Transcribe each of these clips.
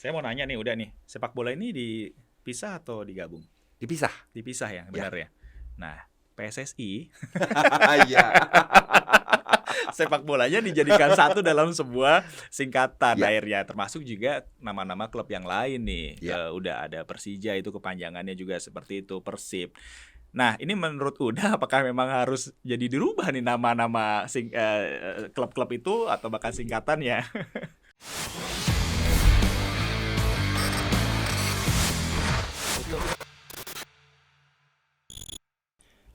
Saya mau nanya nih, udah nih, sepak bola ini dipisah atau digabung? Dipisah. Dipisah ya, Ya. benar ya. Nah, PSSI Iya. sepak bolanya dijadikan satu dalam sebuah singkatan Ya. akhirnya, termasuk juga nama-nama klub yang lain nih. Ya. Udah ada Persija, itu kepanjangannya juga seperti itu, Persib. Nah, ini menurut Uda apakah memang harus jadi dirubah nih nama-nama klub-klub itu atau bahkan singkatannya?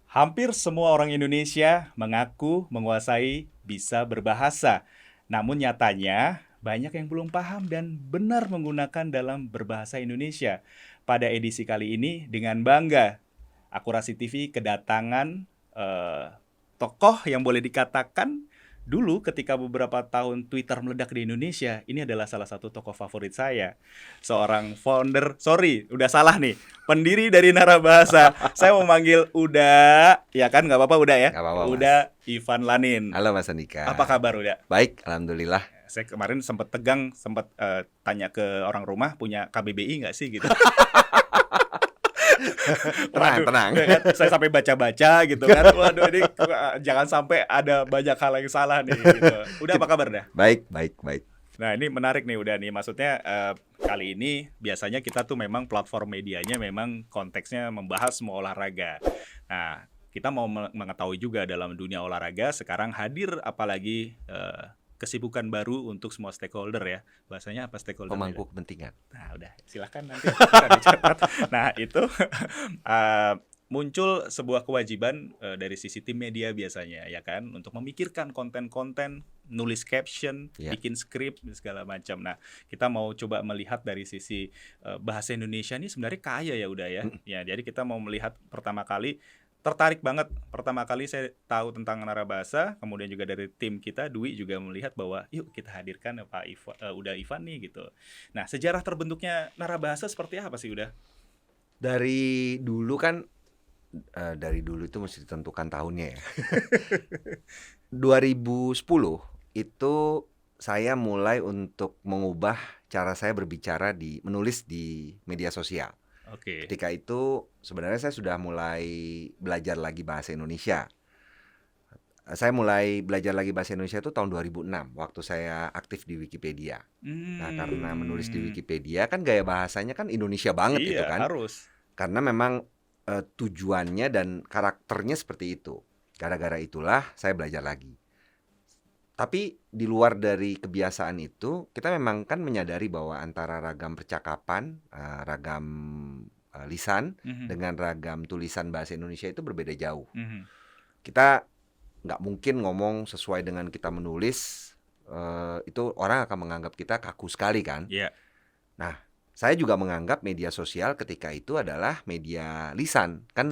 Hampir semua orang Indonesia mengaku menguasai bisa berbahasa. Namun nyatanya banyak yang belum paham dan benar menggunakan dalam berbahasa Indonesia. Pada edisi kali ini dengan bangga, Akurasi TV kedatangan tokoh yang boleh dikatakan dulu ketika beberapa tahun Twitter meledak di Indonesia, ini adalah salah satu tokoh favorit saya. Seorang udah salah nih, pendiri dari Narabahasa. Saya mau manggil Uda, ya kan, nggak apa-apa Uda ya? Nggak apa-apa, Mas. Uda Ivan Lanin. Halo Mas Andika. Apa kabar Uda? Baik, alhamdulillah. Saya kemarin sempat tegang, tanya ke orang rumah, punya KBBI nggak sih gitu. Tenang. Ya kan? Saya sampai baca-baca gitu kan. Waduh, ini jangan sampai ada banyak hal yang salah nih gitu. Udah, apa kabar dah? Baik. Nah, ini menarik nih udah nih. Maksudnya kali ini biasanya kita tuh memang platform medianya memang konteksnya membahas semua olahraga. Nah, kita mau mengetahui juga dalam dunia olahraga sekarang hadir apalagi kesibukan baru untuk semua stakeholder ya. Bahasanya apa stakeholder? Pemangku kepentingan. Nah, udah, silahkan nanti bisa dicatat. Nah, itu muncul sebuah kewajiban dari sisi tim media biasanya, ya kan, untuk memikirkan konten-konten, nulis caption, bikin skrip, segala macam. Nah, kita mau coba melihat dari sisi bahasa Indonesia ini sebenarnya kaya ya udah ya. Ya, jadi kita mau melihat tertarik banget. Pertama kali saya tahu tentang Narabahasa, kemudian juga dari tim kita, Dwi juga melihat bahwa yuk kita hadirkan Pak Uda Ivan nih gitu. Nah, sejarah terbentuknya Narabahasa seperti apa sih Uda? Dari dulu kan, dari dulu itu mesti ditentukan tahunnya ya. 2010 itu saya mulai untuk mengubah cara saya berbicara menulis di media sosial. Oke. Ketika itu sebenarnya saya sudah mulai belajar lagi bahasa Indonesia. Saya mulai belajar lagi bahasa Indonesia itu tahun 2006 waktu saya aktif di Wikipedia. Nah, karena menulis di Wikipedia kan gaya bahasanya kan Indonesia banget itu kan. Harus. Karena memang tujuannya dan karakternya seperti itu. Gara-gara itulah saya belajar lagi. Tapi di luar dari kebiasaan itu, kita memang kan menyadari bahwa antara ragam percakapan, ragam lisan dengan ragam tulisan bahasa Indonesia itu berbeda jauh. Kita nggak mungkin ngomong sesuai dengan kita menulis, itu orang akan menganggap kita kaku sekali kan. Yeah. Nah, saya juga menganggap media sosial ketika itu adalah media lisan, kan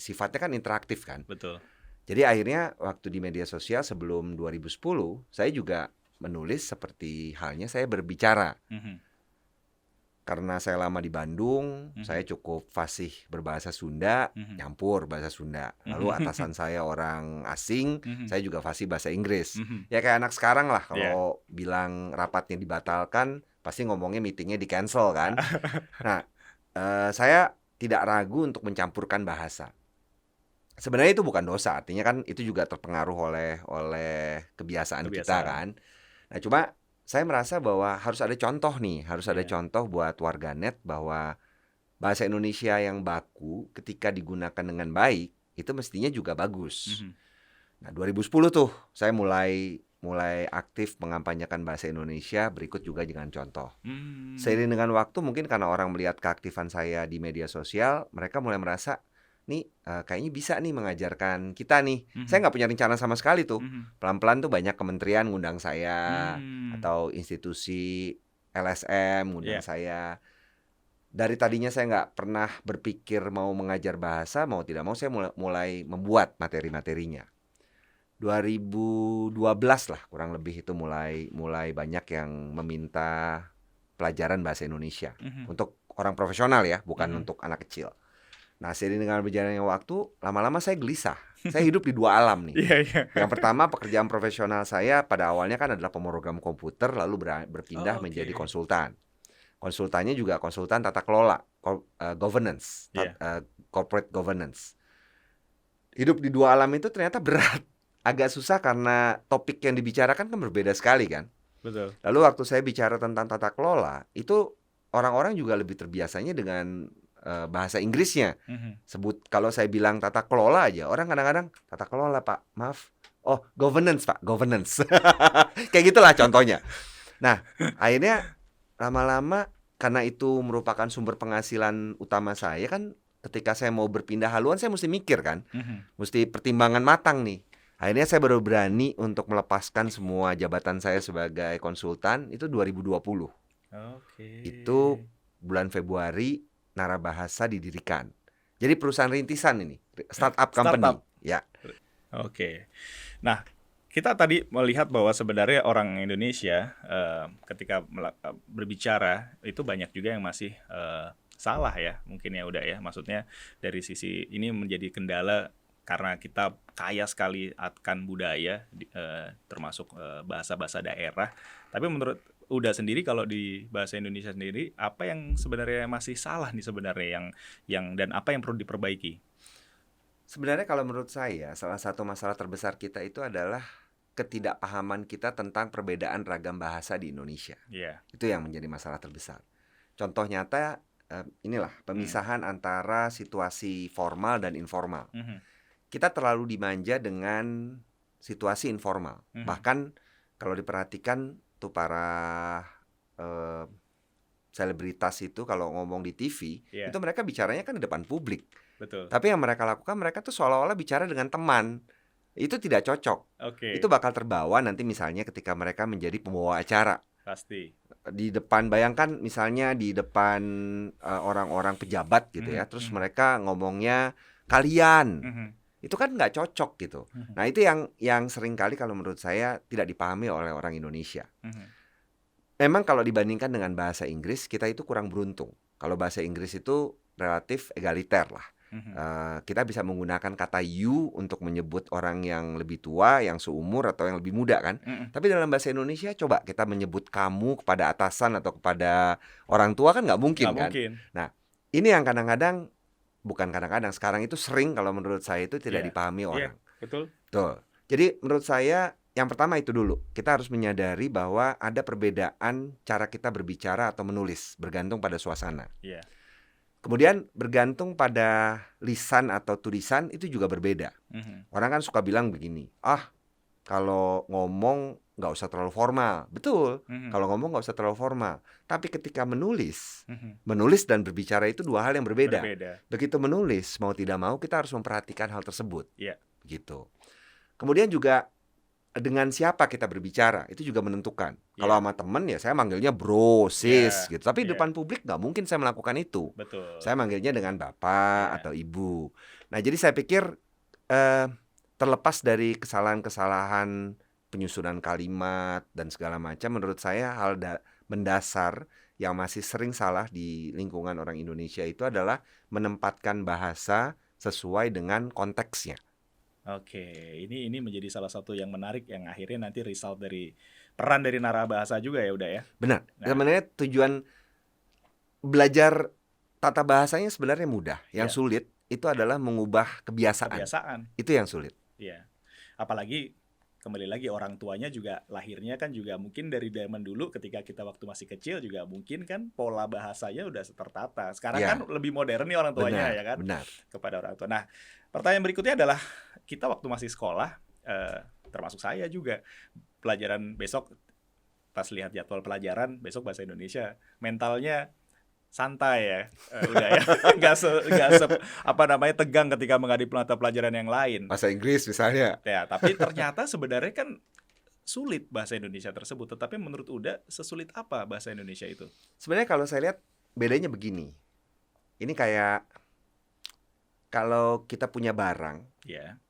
sifatnya kan interaktif kan. Betul. Jadi akhirnya waktu di media sosial sebelum 2010, saya juga menulis seperti halnya saya berbicara. Karena saya lama di Bandung, saya cukup fasih berbahasa Sunda, nyampur bahasa Sunda. Lalu atasan saya orang asing, saya juga fasih bahasa Inggris. Ya kayak anak sekarang lah, kalau bilang rapatnya dibatalkan, pasti ngomongnya meetingnya di cancel kan. Nah, saya tidak ragu untuk mencampurkan bahasa. Sebenarnya itu bukan dosa, artinya kan itu juga terpengaruh oleh kebiasaan kita kan. Nah, cuma saya merasa bahwa harus ada contoh nih, harus ada contoh buat warganet bahwa bahasa Indonesia yang baku ketika digunakan dengan baik itu mestinya juga bagus. Nah, 2010 tuh saya mulai aktif mengampanyekan bahasa Indonesia, berikut juga dengan contoh. Seiring dengan waktu mungkin karena orang melihat keaktifan saya di media sosial, mereka mulai merasa nih kayaknya bisa nih mengajarkan kita nih. Saya nggak punya rencana sama sekali tuh. Pelan-pelan tuh banyak kementerian ngundang saya atau institusi LSM ngundang saya. Dari tadinya saya nggak pernah berpikir mau mengajar bahasa, mau tidak mau saya mulai membuat materi-materinya. 2012 lah kurang lebih itu mulai banyak yang meminta pelajaran bahasa Indonesia untuk orang profesional ya, bukan untuk anak kecil. Nah, seiring dengan berjalannya waktu, lama-lama saya gelisah. Saya hidup di dua alam nih. Yang pertama, pekerjaan profesional saya pada awalnya kan adalah pemrogram komputer, lalu berpindah menjadi konsultan. konsultannya juga konsultan tata kelola, governance, Iya. corporate governance. Hidup di dua alam itu ternyata berat, agak susah karena topik yang dibicarakan kan berbeda sekali kan. Betul. Lalu waktu saya bicara tentang tata kelola, itu orang-orang juga lebih terbiasanya dengan bahasa Inggrisnya. Sebut kalau saya bilang tata kelola aja, orang kadang-kadang tata kelola Pak, maaf. Oh, governance Pak, governance. Kayak gitulah contohnya. Nah, akhirnya lama-lama karena itu merupakan sumber penghasilan utama saya kan, ketika saya mau berpindah haluan saya mesti mikir kan, mesti pertimbangan matang nih. Akhirnya saya baru berani untuk melepaskan semua jabatan saya sebagai konsultan itu 2020. Oke. Itu bulan Februari Narabahasa didirikan. Jadi perusahaan rintisan ini, startup company. Startup. Ya. Oke. Nah, kita tadi melihat bahwa sebenarnya orang Indonesia ketika berbicara itu banyak juga yang masih salah ya, mungkin ya udah ya. Maksudnya dari sisi ini menjadi kendala karena kita kaya sekali akan budaya, termasuk bahasa-bahasa daerah. Tapi menurut Uda sendiri, kalau di bahasa Indonesia sendiri, apa yang sebenarnya masih salah nih sebenarnya yang dan apa yang perlu diperbaiki? Sebenarnya kalau menurut saya, salah satu masalah terbesar kita itu adalah ketidakpahaman kita tentang perbedaan ragam bahasa di Indonesia. Iya. Itu yang menjadi masalah terbesar. Contoh nyata, inilah pemisahan antara situasi formal dan informal. Kita terlalu dimanja dengan situasi informal. Bahkan kalau diperhatikan tuh para selebritas itu kalau ngomong di TV, itu mereka bicaranya kan di depan publik. Betul. Tapi yang mereka lakukan, mereka tuh seolah-olah bicara dengan teman. Itu tidak cocok. Oke. Itu bakal terbawa nanti misalnya ketika mereka menjadi pembawa acara. Pasti. Di depan, bayangkan misalnya di depan orang-orang pejabat gitu ya, terus mereka ngomongnya kalian. Itu kan nggak cocok gitu. Nah, itu yang sering kali kalau menurut saya tidak dipahami oleh orang Indonesia. Memang kalau dibandingkan dengan bahasa Inggris, kita itu kurang beruntung. Kalau bahasa Inggris itu relatif egaliter lah. Kita bisa menggunakan kata you untuk menyebut orang yang lebih tua, yang seumur atau yang lebih muda kan. Tapi dalam bahasa Indonesia coba kita menyebut kamu kepada atasan atau kepada orang tua kan nggak mungkin kan. Nah, ini yang kadang-kadang, bukan kadang-kadang, sekarang itu sering kalau menurut saya itu tidak dipahami orang. Betul. Jadi menurut saya yang pertama itu dulu, kita harus menyadari bahwa ada perbedaan cara kita berbicara atau menulis, bergantung pada suasana. Kemudian bergantung pada lisan atau tulisan itu juga berbeda. Orang kan suka bilang begini, kalau ngomong nggak usah terlalu formal. Betul, kalau ngomong nggak usah terlalu formal. Tapi ketika menulis dan berbicara itu dua hal yang berbeda. Begitu menulis, mau tidak mau kita harus memperhatikan hal tersebut. Gitu. Kemudian juga dengan siapa kita berbicara itu juga menentukan. Kalau sama temen ya saya manggilnya bro, sis gitu. Tapi di depan publik nggak mungkin saya melakukan itu. Betul. Saya manggilnya dengan bapak atau ibu. Nah, jadi saya pikir terlepas dari kesalahan-kesalahan penyusunan kalimat dan segala macam, menurut saya hal mendasar yang masih sering salah di lingkungan orang Indonesia itu adalah menempatkan bahasa sesuai dengan konteksnya. Oke, ini menjadi salah satu yang menarik yang akhirnya nanti result dari peran dari narabahasa juga ya udah ya. Benar. Sebenarnya tujuan belajar tata bahasanya sebenarnya mudah. Yang sulit itu adalah mengubah kebiasaan. Itu yang sulit. Iya. Apalagi kembali lagi orang tuanya juga lahirnya kan juga mungkin dari zaman dulu ketika kita waktu masih kecil juga mungkin kan pola bahasanya udah tertata. Sekarang kan lebih modern nih orang tuanya ya kan. Benar. Kepada orang tua. Nah, pertanyaan berikutnya adalah kita waktu masih sekolah, termasuk saya juga, pelajaran besok pas lihat jadwal pelajaran besok bahasa Indonesia, mentalnya santai ya, udah ya, nggak tegang ketika menghadapi mata pelajaran yang lain. Bahasa Inggris misalnya. Ya, tapi ternyata sebenarnya kan sulit bahasa Indonesia tersebut. Tetapi menurut Uda, sesulit apa bahasa Indonesia itu? Sebenarnya kalau saya lihat bedanya begini, ini kayak kalau kita punya barang,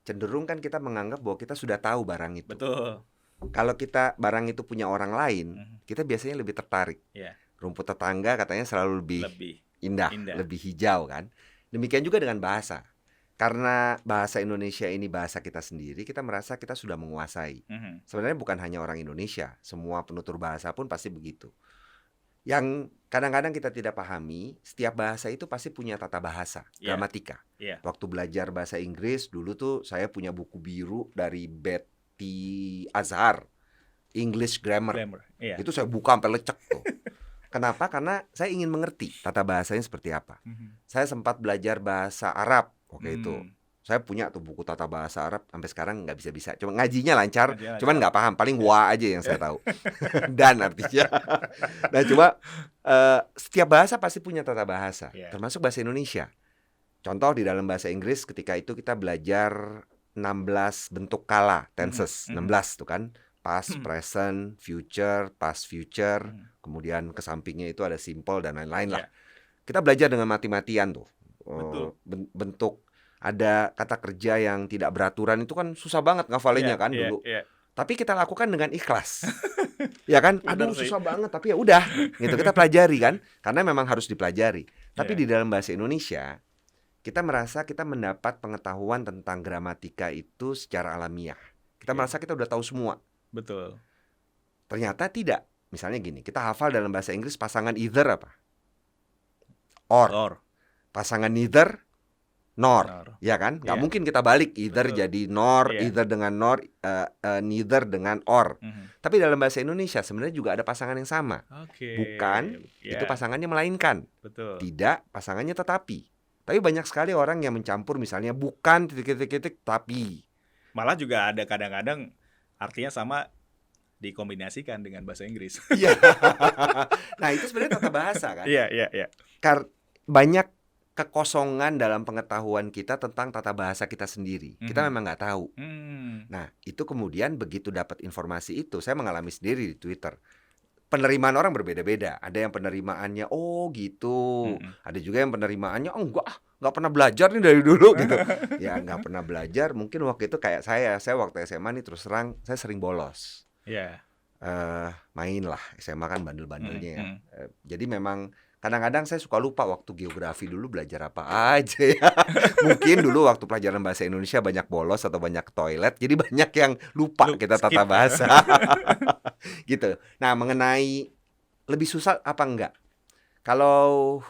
cenderung kan kita menganggap bahwa kita sudah tahu barang itu. Betul. Kalau barang itu punya orang lain, kita biasanya lebih tertarik. Rumput tetangga katanya selalu lebih indah, lebih hijau kan. Demikian juga dengan bahasa. Karena bahasa Indonesia ini bahasa kita sendiri, kita merasa kita sudah menguasai. Sebenarnya bukan hanya orang Indonesia, semua penutur bahasa pun pasti begitu. Yang kadang-kadang kita tidak pahami, setiap bahasa itu pasti punya tata bahasa, Iya. gramatika. Iya. Waktu belajar bahasa Inggris, dulu tuh saya punya buku biru dari Betty Azhar, English Grammar. Iya. Itu saya buka sampai lecek tuh. Kenapa? Karena saya ingin mengerti tata bahasanya seperti apa. Saya sempat belajar bahasa Arab waktu itu. Saya punya tuh buku tata bahasa Arab, sampai sekarang nggak bisa-bisa. Cuma ngajinya lancar, cuman nggak paham. Paling wa aja yang saya tahu. Dan artinya. Nah, coba setiap bahasa pasti punya tata bahasa, termasuk bahasa Indonesia. Contoh di dalam bahasa Inggris ketika itu kita belajar 16 bentuk kala, tenses, 16 tuh kan. Past, present, future, past, future. Kemudian ke sampingnya itu ada simple dan lain-lain lah. Kita belajar dengan mati-matian tuh. Bentuk, ada kata kerja yang tidak beraturan itu kan susah banget ngafalinnya kan dulu. Tapi kita lakukan dengan ikhlas. Ya kan? Aduh, susah banget, tapi ya udah gitu, kita pelajari kan. Karena memang harus dipelajari. Tapi di dalam bahasa Indonesia, kita merasa kita mendapat pengetahuan tentang gramatika itu secara alamiah. Kita merasa kita udah tahu semua. Betul. Ternyata tidak. Misalnya gini, kita hafal dalam bahasa Inggris pasangan either apa? Or. Pasangan neither, nor. Ya kan? Gak mungkin kita balik either jadi nor, either dengan nor, neither dengan or. Tapi dalam bahasa Indonesia sebenarnya juga ada pasangan yang sama. Bukan, itu pasangannya melainkan. Betul. Tidak, pasangannya tetapi. Tapi banyak sekali orang yang mencampur misalnya bukan titik-titik tapi. Malah juga ada kadang-kadang artinya sama dikombinasikan dengan bahasa Inggris. Iya. Nah, itu sebenarnya tata bahasa kan? Iya. Banyak kekosongan dalam pengetahuan kita tentang tata bahasa kita sendiri. Kita memang nggak tahu. Nah, itu kemudian begitu dapat informasi itu, saya mengalami sendiri di Twitter. Penerimaan orang berbeda-beda. Ada yang penerimaannya, oh gitu. Ada juga yang penerimaannya, oh nggak pernah belajar nih dari dulu gitu. Ya nggak pernah belajar. Mungkin waktu itu kayak saya waktu SMA nih terus terang, saya sering bolos. Main lah, SMA kan bandel-bandelnya ya. Jadi memang kadang-kadang saya suka lupa waktu geografi dulu belajar apa aja ya. Mungkin dulu waktu pelajaran bahasa Indonesia banyak bolos atau banyak toilet, jadi banyak yang lupa kita tata bahasa. Gitu. Nah, mengenai lebih susah apa enggak? Kalau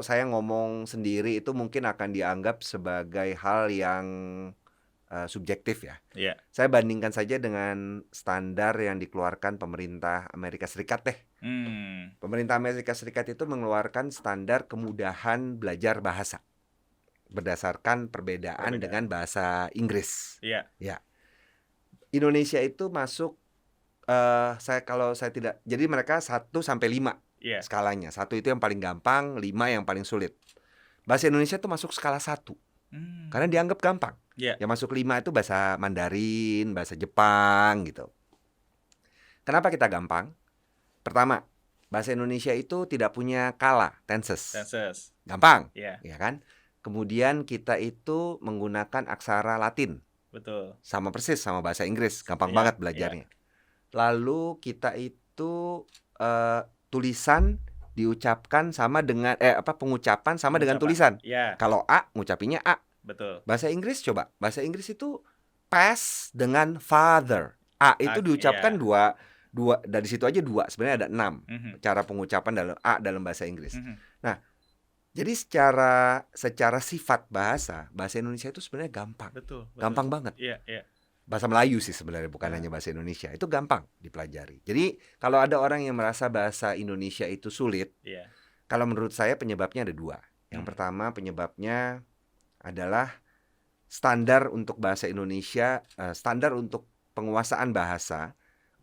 saya ngomong sendiri itu mungkin akan dianggap sebagai hal yang subjektif ya. Saya bandingkan saja dengan standar yang dikeluarkan pemerintah Amerika Serikat deh. Pemerintah Amerika Serikat itu mengeluarkan standar kemudahan belajar bahasa berdasarkan perbedaan dengan bahasa Inggris. Ya. Indonesia itu masuk jadi mereka 1 sampai 5 skalanya. 1 itu yang paling gampang, 5 yang paling sulit. Bahasa Indonesia itu masuk skala 1. Karena dianggap gampang. Yang masuk 5 itu bahasa Mandarin, bahasa Jepang gitu. Kenapa kita gampang? Pertama, bahasa Indonesia itu tidak punya kala, tenses. Gampang, ya kan? Kemudian kita itu menggunakan aksara Latin. Betul. Sama persis sama bahasa Inggris, gampang banget belajarnya. Lalu kita itu tulisan diucapkan sama dengan pengucapan sama dengan tulisan. Kalau A ngucapinnya A. Betul. Bahasa Inggris coba. Bahasa Inggris itu pass dengan father. A itu diucapkan dua dari situ aja 2. Sebenarnya ada 6 cara pengucapan dalam A dalam bahasa Inggris. Nah, jadi secara sifat bahasa Indonesia itu sebenarnya gampang. Betul. Gampang banget. Bahasa Melayu sih sebenarnya, bukan hanya bahasa Indonesia. Itu gampang dipelajari. Jadi kalau ada orang yang merasa bahasa Indonesia itu sulit, kalau menurut saya penyebabnya ada 2. Yang pertama penyebabnya adalah standar untuk bahasa Indonesia, standar untuk penguasaan bahasa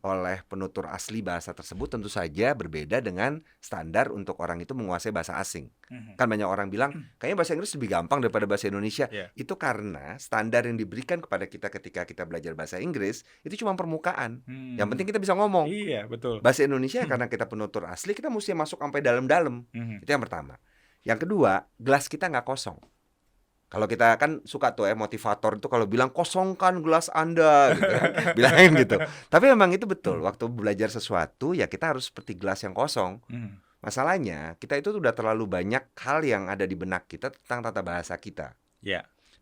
oleh penutur asli bahasa tersebut tentu saja berbeda dengan standar untuk orang itu menguasai bahasa asing. Kan banyak orang bilang, kayaknya bahasa Inggris lebih gampang daripada bahasa Indonesia. Itu karena standar yang diberikan kepada kita ketika kita belajar bahasa Inggris itu cuma permukaan. Yang penting kita bisa ngomong. Iya, betul. Bahasa Indonesia karena kita penutur asli, kita mesti masuk sampai dalam-dalam. Itu yang pertama. Yang kedua, gelas kita nggak kosong. Kalau kita kan suka tuh motivator itu kalau bilang kosongkan gelas Anda gitu kan. Bilangin gitu. Tapi memang itu betul. Waktu belajar sesuatu ya kita harus seperti gelas yang kosong. Masalahnya kita itu udah terlalu banyak hal yang ada di benak kita tentang tata bahasa kita.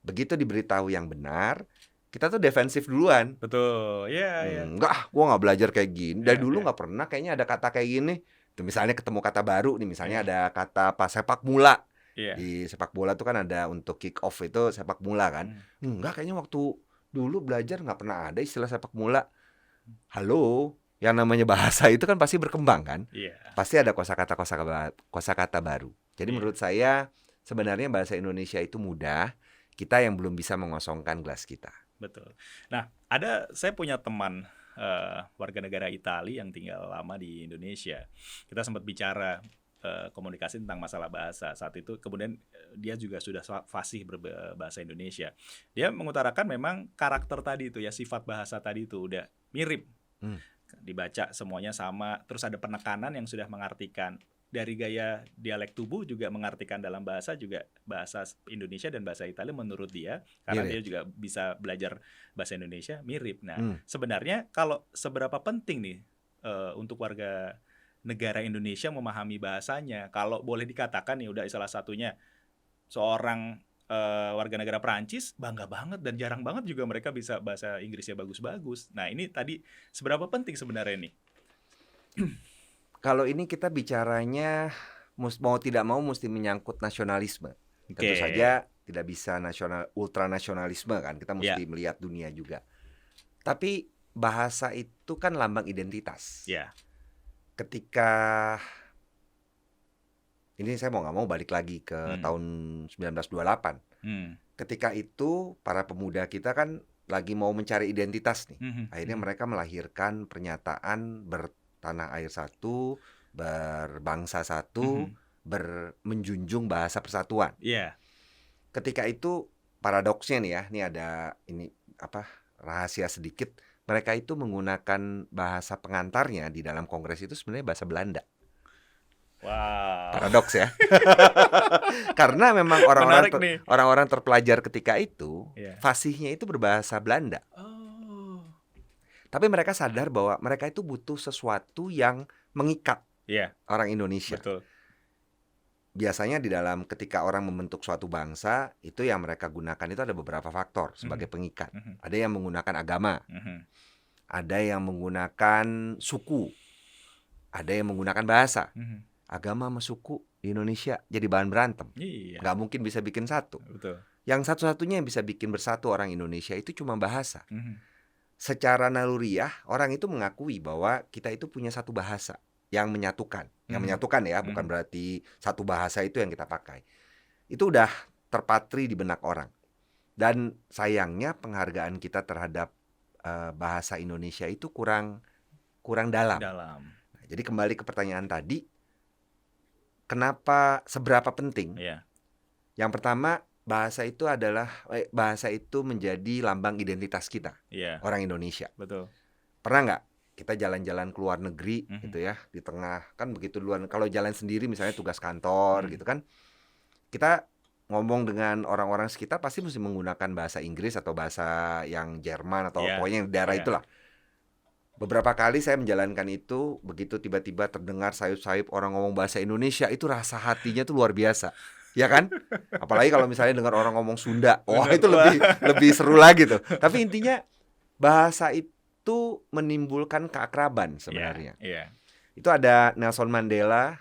Begitu diberitahu yang benar, kita tuh defensif duluan. Betul. Enggak, gua nggak belajar kayak gini. Dari dulu nggak pernah kayaknya ada kata kayak gini. Gitu. Misalnya ketemu kata baru nih, misalnya Iya. ada kata apa sepak mula. Iya. Di sepak bola tuh kan ada untuk kick off itu sepak mula kan. Enggak, kayaknya waktu dulu belajar nggak pernah ada istilah sepak mula. Halo, yang namanya bahasa itu kan pasti berkembang kan. Iya. Pasti ada kosakata baru. Jadi Iya. menurut saya sebenarnya bahasa Indonesia itu mudah. Kita yang belum bisa mengosongkan gelas kita. Betul. Nah, saya punya teman warga negara Italia yang tinggal lama di Indonesia. Kita sempat bicara komunikasi tentang masalah bahasa saat itu. Kemudian dia juga sudah fasih berbahasa Indonesia. Dia mengutarakan memang karakter tadi itu ya, sifat bahasa tadi itu udah mirip. Dibaca semuanya sama, terus ada penekanan yang sudah mengartikan. Dari gaya dialek tubuh juga mengartikan dalam bahasa juga bahasa Indonesia dan bahasa Italia menurut dia, karena Mirip. dia juga bisa belajar bahasa Indonesia, mirip. Nah, sebenarnya kalau seberapa penting nih untuk warga negara Indonesia memahami bahasanya, kalau boleh dikatakan nih udah salah satunya seorang warga negara Perancis bangga banget dan jarang banget juga mereka bisa bahasa Inggrisnya bagus-bagus. Nah, ini tadi seberapa penting sebenarnya nih? Kalau ini kita bicaranya mau tidak mau mesti menyangkut nasionalisme. Tentu saja tidak bisa ultranasionalisme kan. Kita mesti melihat dunia juga. Tapi bahasa itu kan lambang identitas. Ketika ini saya mau nggak mau balik lagi ke tahun 1928. Ketika itu para pemuda kita kan lagi mau mencari identitas nih. Akhirnya mereka melahirkan pernyataan bertanah air satu, berbangsa satu, menjunjung bahasa persatuan. Ketika itu paradoksnya nih ya, ini ada rahasia sedikit. Mereka itu menggunakan bahasa pengantarnya di dalam kongres itu sebenarnya bahasa Belanda. Wow. Paradoks ya. Karena memang orang-orang terpelajar ketika itu fasihnya itu berbahasa Belanda. Tapi mereka sadar bahwa mereka itu butuh sesuatu yang mengikat orang Indonesia. Betul. Biasanya di dalam ketika orang membentuk suatu bangsa, itu yang mereka gunakan itu ada beberapa faktor sebagai pengikat. Ada yang menggunakan agama. Ada yang menggunakan suku. Ada yang menggunakan bahasa. Agama sama suku di Indonesia jadi bahan berantem. Nggak mungkin bisa bikin satu. Betul. Yang satu-satunya yang bisa bikin bersatu orang Indonesia itu cuma bahasa. Secara naluriah orang itu mengakui bahwa kita itu punya satu bahasa yang menyatukan. Yang menyatukan ya, bukan berarti satu bahasa itu yang kita pakai. Itu udah terpatri di benak orang. Dan sayangnya penghargaan kita terhadap bahasa Indonesia itu kurang dalam. Nah, jadi kembali ke pertanyaan tadi, kenapa seberapa penting? Yang pertama, bahasa itu menjadi lambang identitas kita, orang Indonesia. Betul. Pernah nggak kita jalan-jalan ke luar negeri gitu ya, di tengah kan begitu duluan. Kalau jalan sendiri misalnya tugas kantor gitu kan, kita ngomong dengan orang-orang sekitar pasti mesti menggunakan bahasa Inggris atau bahasa yang Jerman atau pokoknya yang daerah itulah. Beberapa kali saya menjalankan itu, begitu tiba-tiba terdengar sayup-sayup orang ngomong bahasa Indonesia, itu rasa hatinya tuh luar biasa. Ya kan? Apalagi kalau misalnya dengar orang ngomong Sunda. Wah, itu lebih seru lagi tuh. Tapi intinya bahasa itu menimbulkan keakraban sebenarnya. Itu ada Nelson Mandela,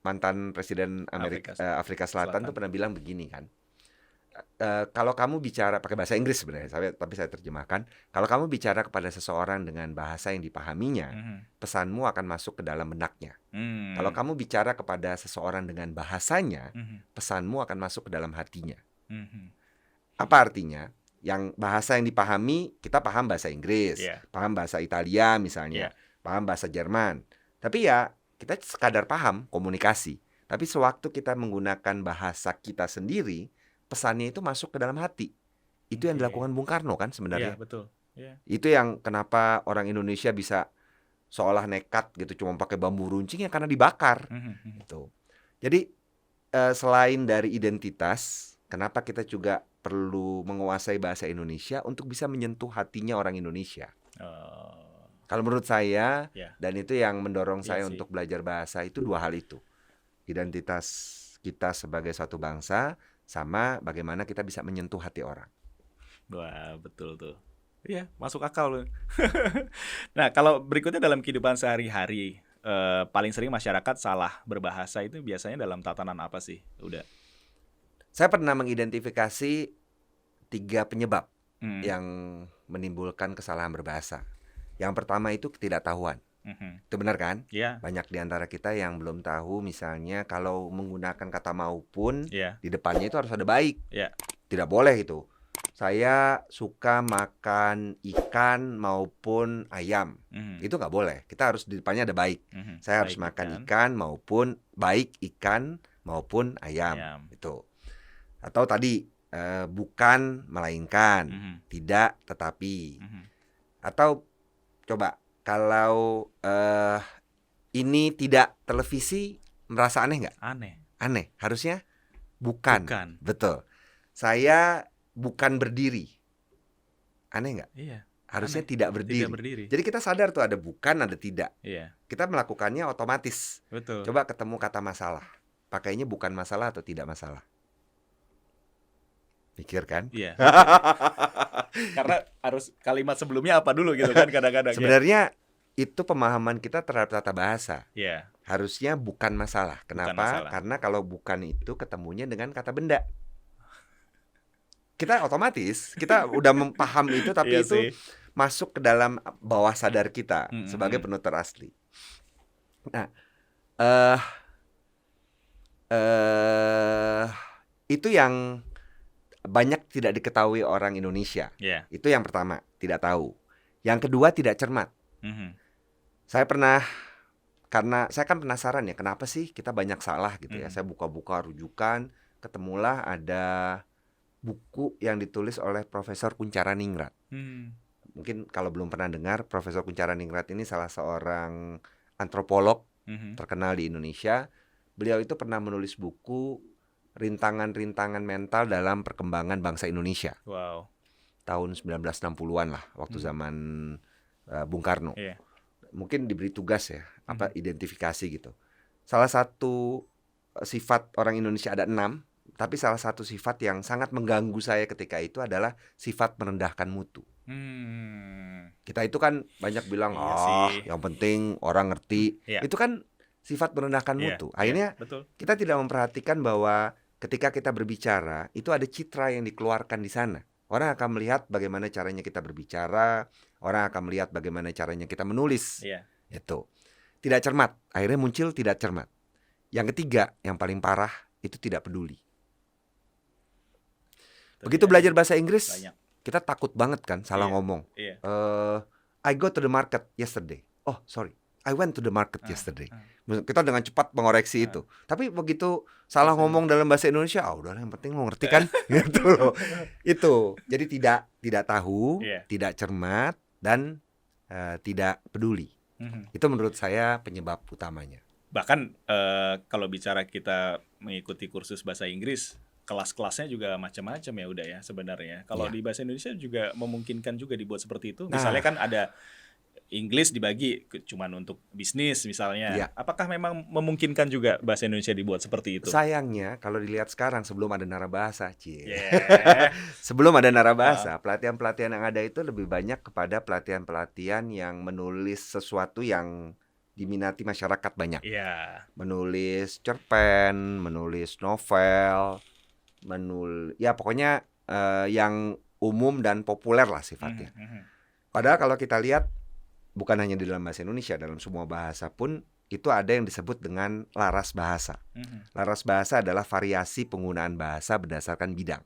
mantan presiden Afrika Selatan tuh pernah bilang begini kan. Kalau kamu bicara pakai bahasa Inggris sebenarnya, tapi saya terjemahkan. Kalau kamu bicara kepada seseorang dengan bahasa yang dipahaminya, pesanmu akan masuk ke dalam benaknya. Kalau kamu bicara kepada seseorang dengan bahasanya, pesanmu akan masuk ke dalam hatinya. Apa artinya? Yang bahasa yang dipahami, kita paham bahasa Inggris, paham bahasa Italia misalnya, paham bahasa Jerman. Tapi ya kita sekadar paham komunikasi. Tapi sewaktu kita menggunakan bahasa kita sendiri, pesannya itu masuk ke dalam hati. Itu yang dilakukan Bung Karno kan sebenarnya. Betul. Itu yang kenapa orang Indonesia bisa seolah nekat gitu cuma pakai bambu runcing ya karena dibakar. Gitu. Jadi selain dari identitas, kenapa kita juga perlu menguasai bahasa Indonesia untuk bisa menyentuh hatinya orang Indonesia. Kalau menurut saya, dan itu yang mendorong saya untuk belajar bahasa itu dua hal itu. Identitas kita sebagai satu bangsa, sama bagaimana kita bisa menyentuh hati orang. Wah, betul tuh. Iya, masuk akal loh. Nah, kalau berikutnya dalam kehidupan sehari-hari, paling sering masyarakat salah berbahasa itu biasanya dalam tatanan apa sih? Udah. Saya pernah mengidentifikasi 3 penyebab Hmm. yang menimbulkan kesalahan berbahasa. Yang pertama itu ketidaktahuan. Mhm. Itu benar kan? Ya, Banyak di antara kita yang belum tahu misalnya kalau menggunakan kata maupun ya, di depannya itu harus ada baik. ya. Tidak boleh itu. Saya suka makan ikan maupun ayam. Mhm. Itu nggak boleh. Kita harus di depannya ada baik. Mhm. Saya harus Baik, makan ikan maupun baik ikan maupun ayam. ayam. Itu. Atau tadi bukan melainkan, Mhm. tidak tetapi. Mhm. Atau coba kalau ini tidak televisi, merasa aneh nggak? Aneh. Aneh. Harusnya bukan. Bukan. Betul. Saya bukan berdiri. Aneh nggak? Iya. Harusnya Aneh. tidak berdiri. Tidak berdiri. Jadi kita sadar tuh ada bukan, ada tidak. Iya. Kita melakukannya otomatis. Betul. Coba ketemu kata masalah. Pakainya bukan masalah atau tidak masalah? Mikir kan? Iya. Karena harus kalimat sebelumnya apa dulu gitu kan kadang-kadang. Sebenarnya itu pemahaman kita terhadap tata bahasa. Iya. Harusnya bukan masalah. Kenapa? masalah. Karena kalau bukan itu ketemunya dengan kata benda. Kita otomatis, kita udah paham itu, tapi Iya itu sih. masuk ke dalam bawah sadar kita Mm-mm. sebagai penutur asli. Nah, itu yang banyak tidak diketahui orang Indonesia. Iya. Itu yang pertama, tidak tahu. Yang kedua, tidak cermat. Mhm. Saya pernah, karena saya kan penasaran ya, kenapa sih kita banyak salah gitu ya. Saya buka-buka rujukan, ketemulah ada buku yang ditulis oleh Profesor Kuncharaningrat. Hmm. Mungkin kalau belum pernah dengar, Profesor Kuncharaningrat ini salah seorang antropolog Mhm. terkenal di Indonesia. Beliau itu pernah menulis buku Rintangan-rintangan mental dalam perkembangan bangsa Indonesia. Wow. Tahun 1960-an lah, waktu zaman Bung Karno. Iya. Mungkin diberi tugas ya, identifikasi gitu. Salah satu sifat orang Indonesia ada 6, tapi salah satu sifat yang sangat mengganggu saya ketika itu adalah sifat merendahkan mutu. Kita itu kan banyak bilang, Iya sih. yang penting orang ngerti. Iya. Itu kan sifat merendahkan Iya, mutu. iya, Akhirnya betul. kita tidak memperhatikan bahwa ketika kita berbicara, itu ada citra yang dikeluarkan di sana. Orang akan melihat bagaimana caranya kita berbicara, orang akan melihat bagaimana caranya kita menulis. Iya. Itu. Tidak cermat. Akhirnya muncul tidak cermat. Yang ketiga, yang paling parah, itu tidak peduli. Begitu belajar bahasa Inggris, Banyak. kita takut banget kan salah Iya. ngomong. Iya. I go to the market yesterday. Oh, sorry. I went to the market yesterday. Kita dengan cepat mengoreksi itu. Tapi begitu salah ngomong dalam bahasa Indonesia, udah yang penting lo ngerti kan? Gitu loh. Itu. Jadi tidak tahu, Iya. tidak cermat, dan tidak peduli. Mhm. Itu menurut saya penyebab utamanya. Bahkan kalau bicara kita mengikuti kursus bahasa Inggris, kelas-kelasnya juga macam-macam ya udah ya sebenarnya. Kalau Iya. di bahasa Indonesia juga memungkinkan juga dibuat seperti itu. Nah. Misalnya kan ada Inggris dibagi cuman untuk bisnis misalnya. Iya. Apakah memang memungkinkan juga bahasa Indonesia dibuat seperti itu? Sayangnya kalau dilihat sekarang sebelum ada narabahasa, Yeah. sebelum ada narabahasa, pelatihan-pelatihan yang ada itu lebih banyak kepada pelatihan-pelatihan yang menulis sesuatu yang diminati masyarakat banyak. Iya. Menulis cerpen, menulis novel, ya pokoknya yang umum dan populer lah sifatnya. Padahal kalau kita lihat bukan hanya di dalam bahasa Indonesia, dalam semua bahasa pun itu ada yang disebut dengan laras bahasa. Laras bahasa adalah variasi penggunaan bahasa berdasarkan bidang.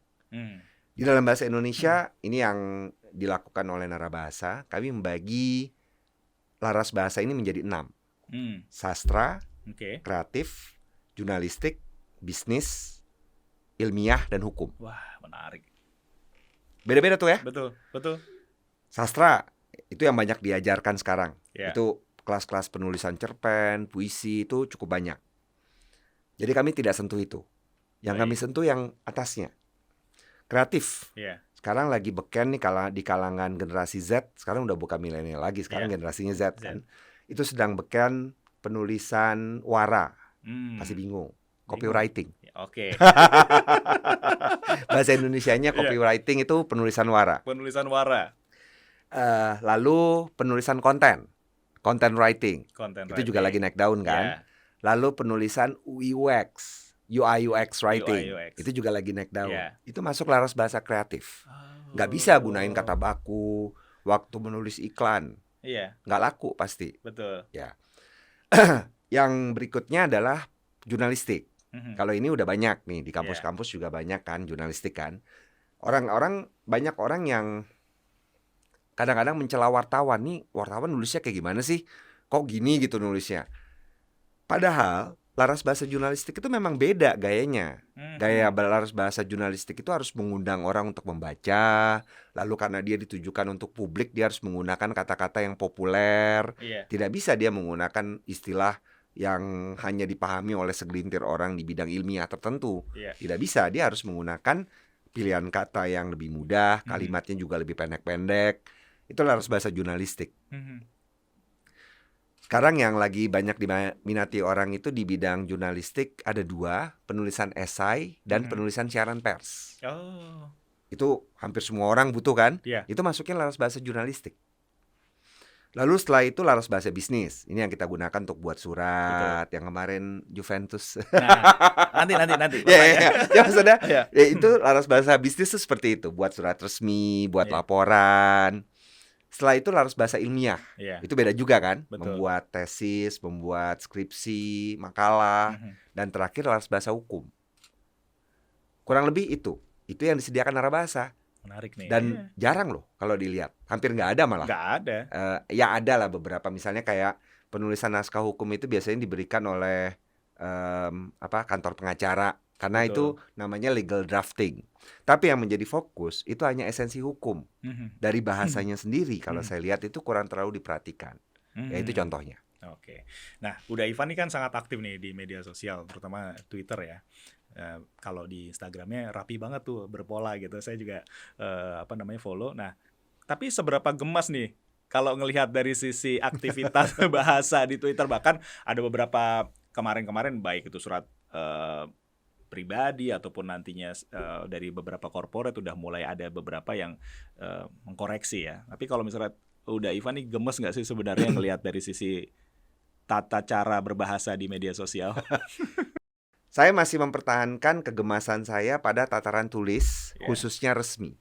Di dalam bahasa Indonesia ini yang dilakukan oleh narabahasa, kami membagi laras bahasa ini menjadi 6. Sastra, Oke. kreatif, jurnalistik, bisnis, ilmiah, dan hukum. Wah, menarik. Beda-beda tuh ya. Betul, betul. Sastra itu yang banyak diajarkan sekarang. Ya. Itu kelas-kelas penulisan cerpen, puisi itu cukup banyak. Jadi kami tidak sentuh itu. Yang Baik. kami sentuh yang atasnya. Kreatif. Iya. Sekarang lagi beken nih di kalangan generasi Z. Sekarang udah bukan milenial lagi, sekarang Iya. generasinya Z kan. Itu sedang beken penulisan wara. Pasti bingung. Copywriting. Oke. Bahasa Indonesianya copywriting itu penulisan wara. Penulisan wara. Lalu penulisan konten. content writing. Content Itu juga lagi naik daun kan. Ya, Lalu penulisan UX, UI UX writing. UI, UX. Itu juga lagi naik daun. Ya. Itu masuk laras bahasa kreatif. Nggak bisa gunain kata baku waktu menulis iklan. Iya, Nggak laku pasti. betul. Ya. Yang berikutnya adalah jurnalistik. Mhm. Kalau ini udah banyak nih di kampus-kampus juga banyak kan jurnalistik kan. Banyak orang yang kadang-kadang mencela wartawan, nih wartawan nulisnya kayak gimana sih? Kok gini gitu nulisnya? Padahal laras bahasa jurnalistik itu memang beda gayanya. Gaya laras bahasa jurnalistik itu harus mengundang orang untuk membaca. Lalu karena dia ditujukan untuk publik, dia harus menggunakan kata-kata yang populer. Iya. Tidak bisa dia menggunakan istilah yang hanya dipahami oleh segelintir orang di bidang ilmiah tertentu. Iya. Tidak bisa, dia harus menggunakan pilihan kata yang lebih mudah, kalimatnya juga lebih pendek-pendek. Itu laras bahasa jurnalistik. Sekarang yang lagi banyak diminati orang itu di bidang jurnalistik ada 2, penulisan esai dan penulisan siaran pers. Oh. Itu hampir semua orang butuh kan? Iya. Itu masuknya laras bahasa jurnalistik. Lalu setelah itu laras bahasa bisnis. Ini yang kita gunakan untuk buat surat. Yang kemarin Juventus. Nah, nanti. Ya maksudnya Ya. ya itu laras bahasa bisnis itu seperti itu. Buat surat resmi, buat laporan. Setelah itu laras bahasa ilmiah. Iya. Itu beda juga kan? Betul. Membuat tesis, membuat skripsi, makalah. Dan terakhir laras bahasa hukum. Kurang lebih itu. Itu yang disediakan narabahasa. Menarik nih. Dan jarang loh kalau dilihat. Hampir nggak ada malah. Nggak ada. Ya ada lah beberapa. Misalnya kayak penulisan naskah hukum itu biasanya diberikan oleh kantor pengacara. Karena itu namanya legal drafting. Tapi yang menjadi fokus itu hanya esensi hukum. Dari bahasanya sendiri kalau saya lihat itu kurang terlalu diperhatikan. Ya itu contohnya. Oke. Nah, Uda Ivan ini kan sangat aktif nih di media sosial, terutama Twitter ya. Kalau di Instagramnya rapi banget tuh, berpola gitu. Saya juga follow. Nah, tapi seberapa gemas nih kalau ngelihat dari sisi aktivitas bahasa di Twitter, bahkan ada beberapa kemarin-kemarin baik itu surat pribadi ataupun nantinya dari beberapa corporate udah mulai ada beberapa yang mengkoreksi ya. Tapi kalau misalnya Uda Ivan nih gemes nggak sih sebenarnya ngelihat dari sisi tata cara berbahasa di media sosial? Saya masih mempertahankan kegemasan saya pada tataran tulis, khususnya resmi.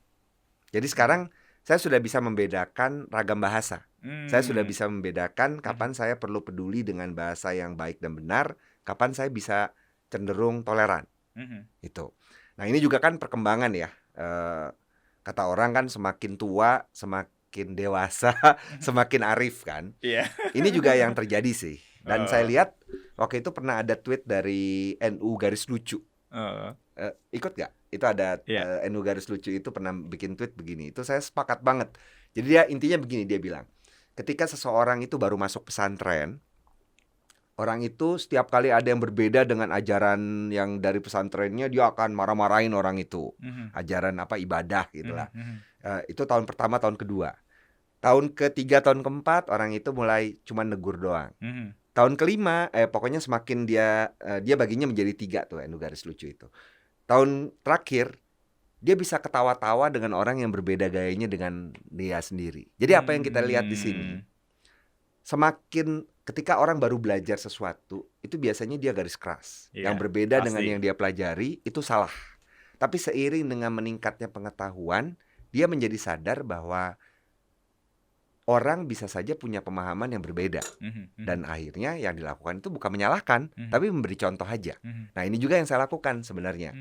Jadi sekarang saya sudah bisa membedakan ragam bahasa. Saya sudah bisa membedakan kapan saya perlu peduli dengan bahasa yang baik dan benar, kapan saya bisa cenderung toleran. Itu. Nah ini juga kan perkembangan ya. Kata orang kan semakin tua, semakin dewasa, semakin arif kan. Ini juga yang terjadi sih. Dan saya lihat waktu itu pernah ada tweet dari NU Garis Lucu. Ikut gak? Itu ada NU Garis Lucu itu pernah bikin tweet begini. Itu saya sepakat banget. Jadi dia intinya begini, dia bilang, ketika seseorang itu baru masuk pesantren, orang itu setiap kali ada yang berbeda dengan ajaran yang dari pesantrennya, dia akan marah-marahin orang itu. Ajaran ibadah gitulah. Itu tahun pertama, tahun kedua. Tahun ketiga, tahun keempat orang itu mulai cuma negur doang. Tahun kelima, pokoknya semakin dia baginya menjadi 3 tuh NU Garis Lucu itu. Tahun terakhir dia bisa ketawa-tawa dengan orang yang berbeda gayanya dengan dia sendiri. Jadi apa yang kita lihat di sini, semakin ketika orang baru belajar sesuatu, itu biasanya dia garis keras. Yang berbeda dengan yang dia pelajari itu salah. Tapi seiring dengan meningkatnya pengetahuan, dia menjadi sadar bahwa orang bisa saja punya pemahaman yang berbeda. Dan akhirnya yang dilakukan itu bukan menyalahkan, tapi memberi contoh aja. Nah ini juga yang saya lakukan sebenarnya.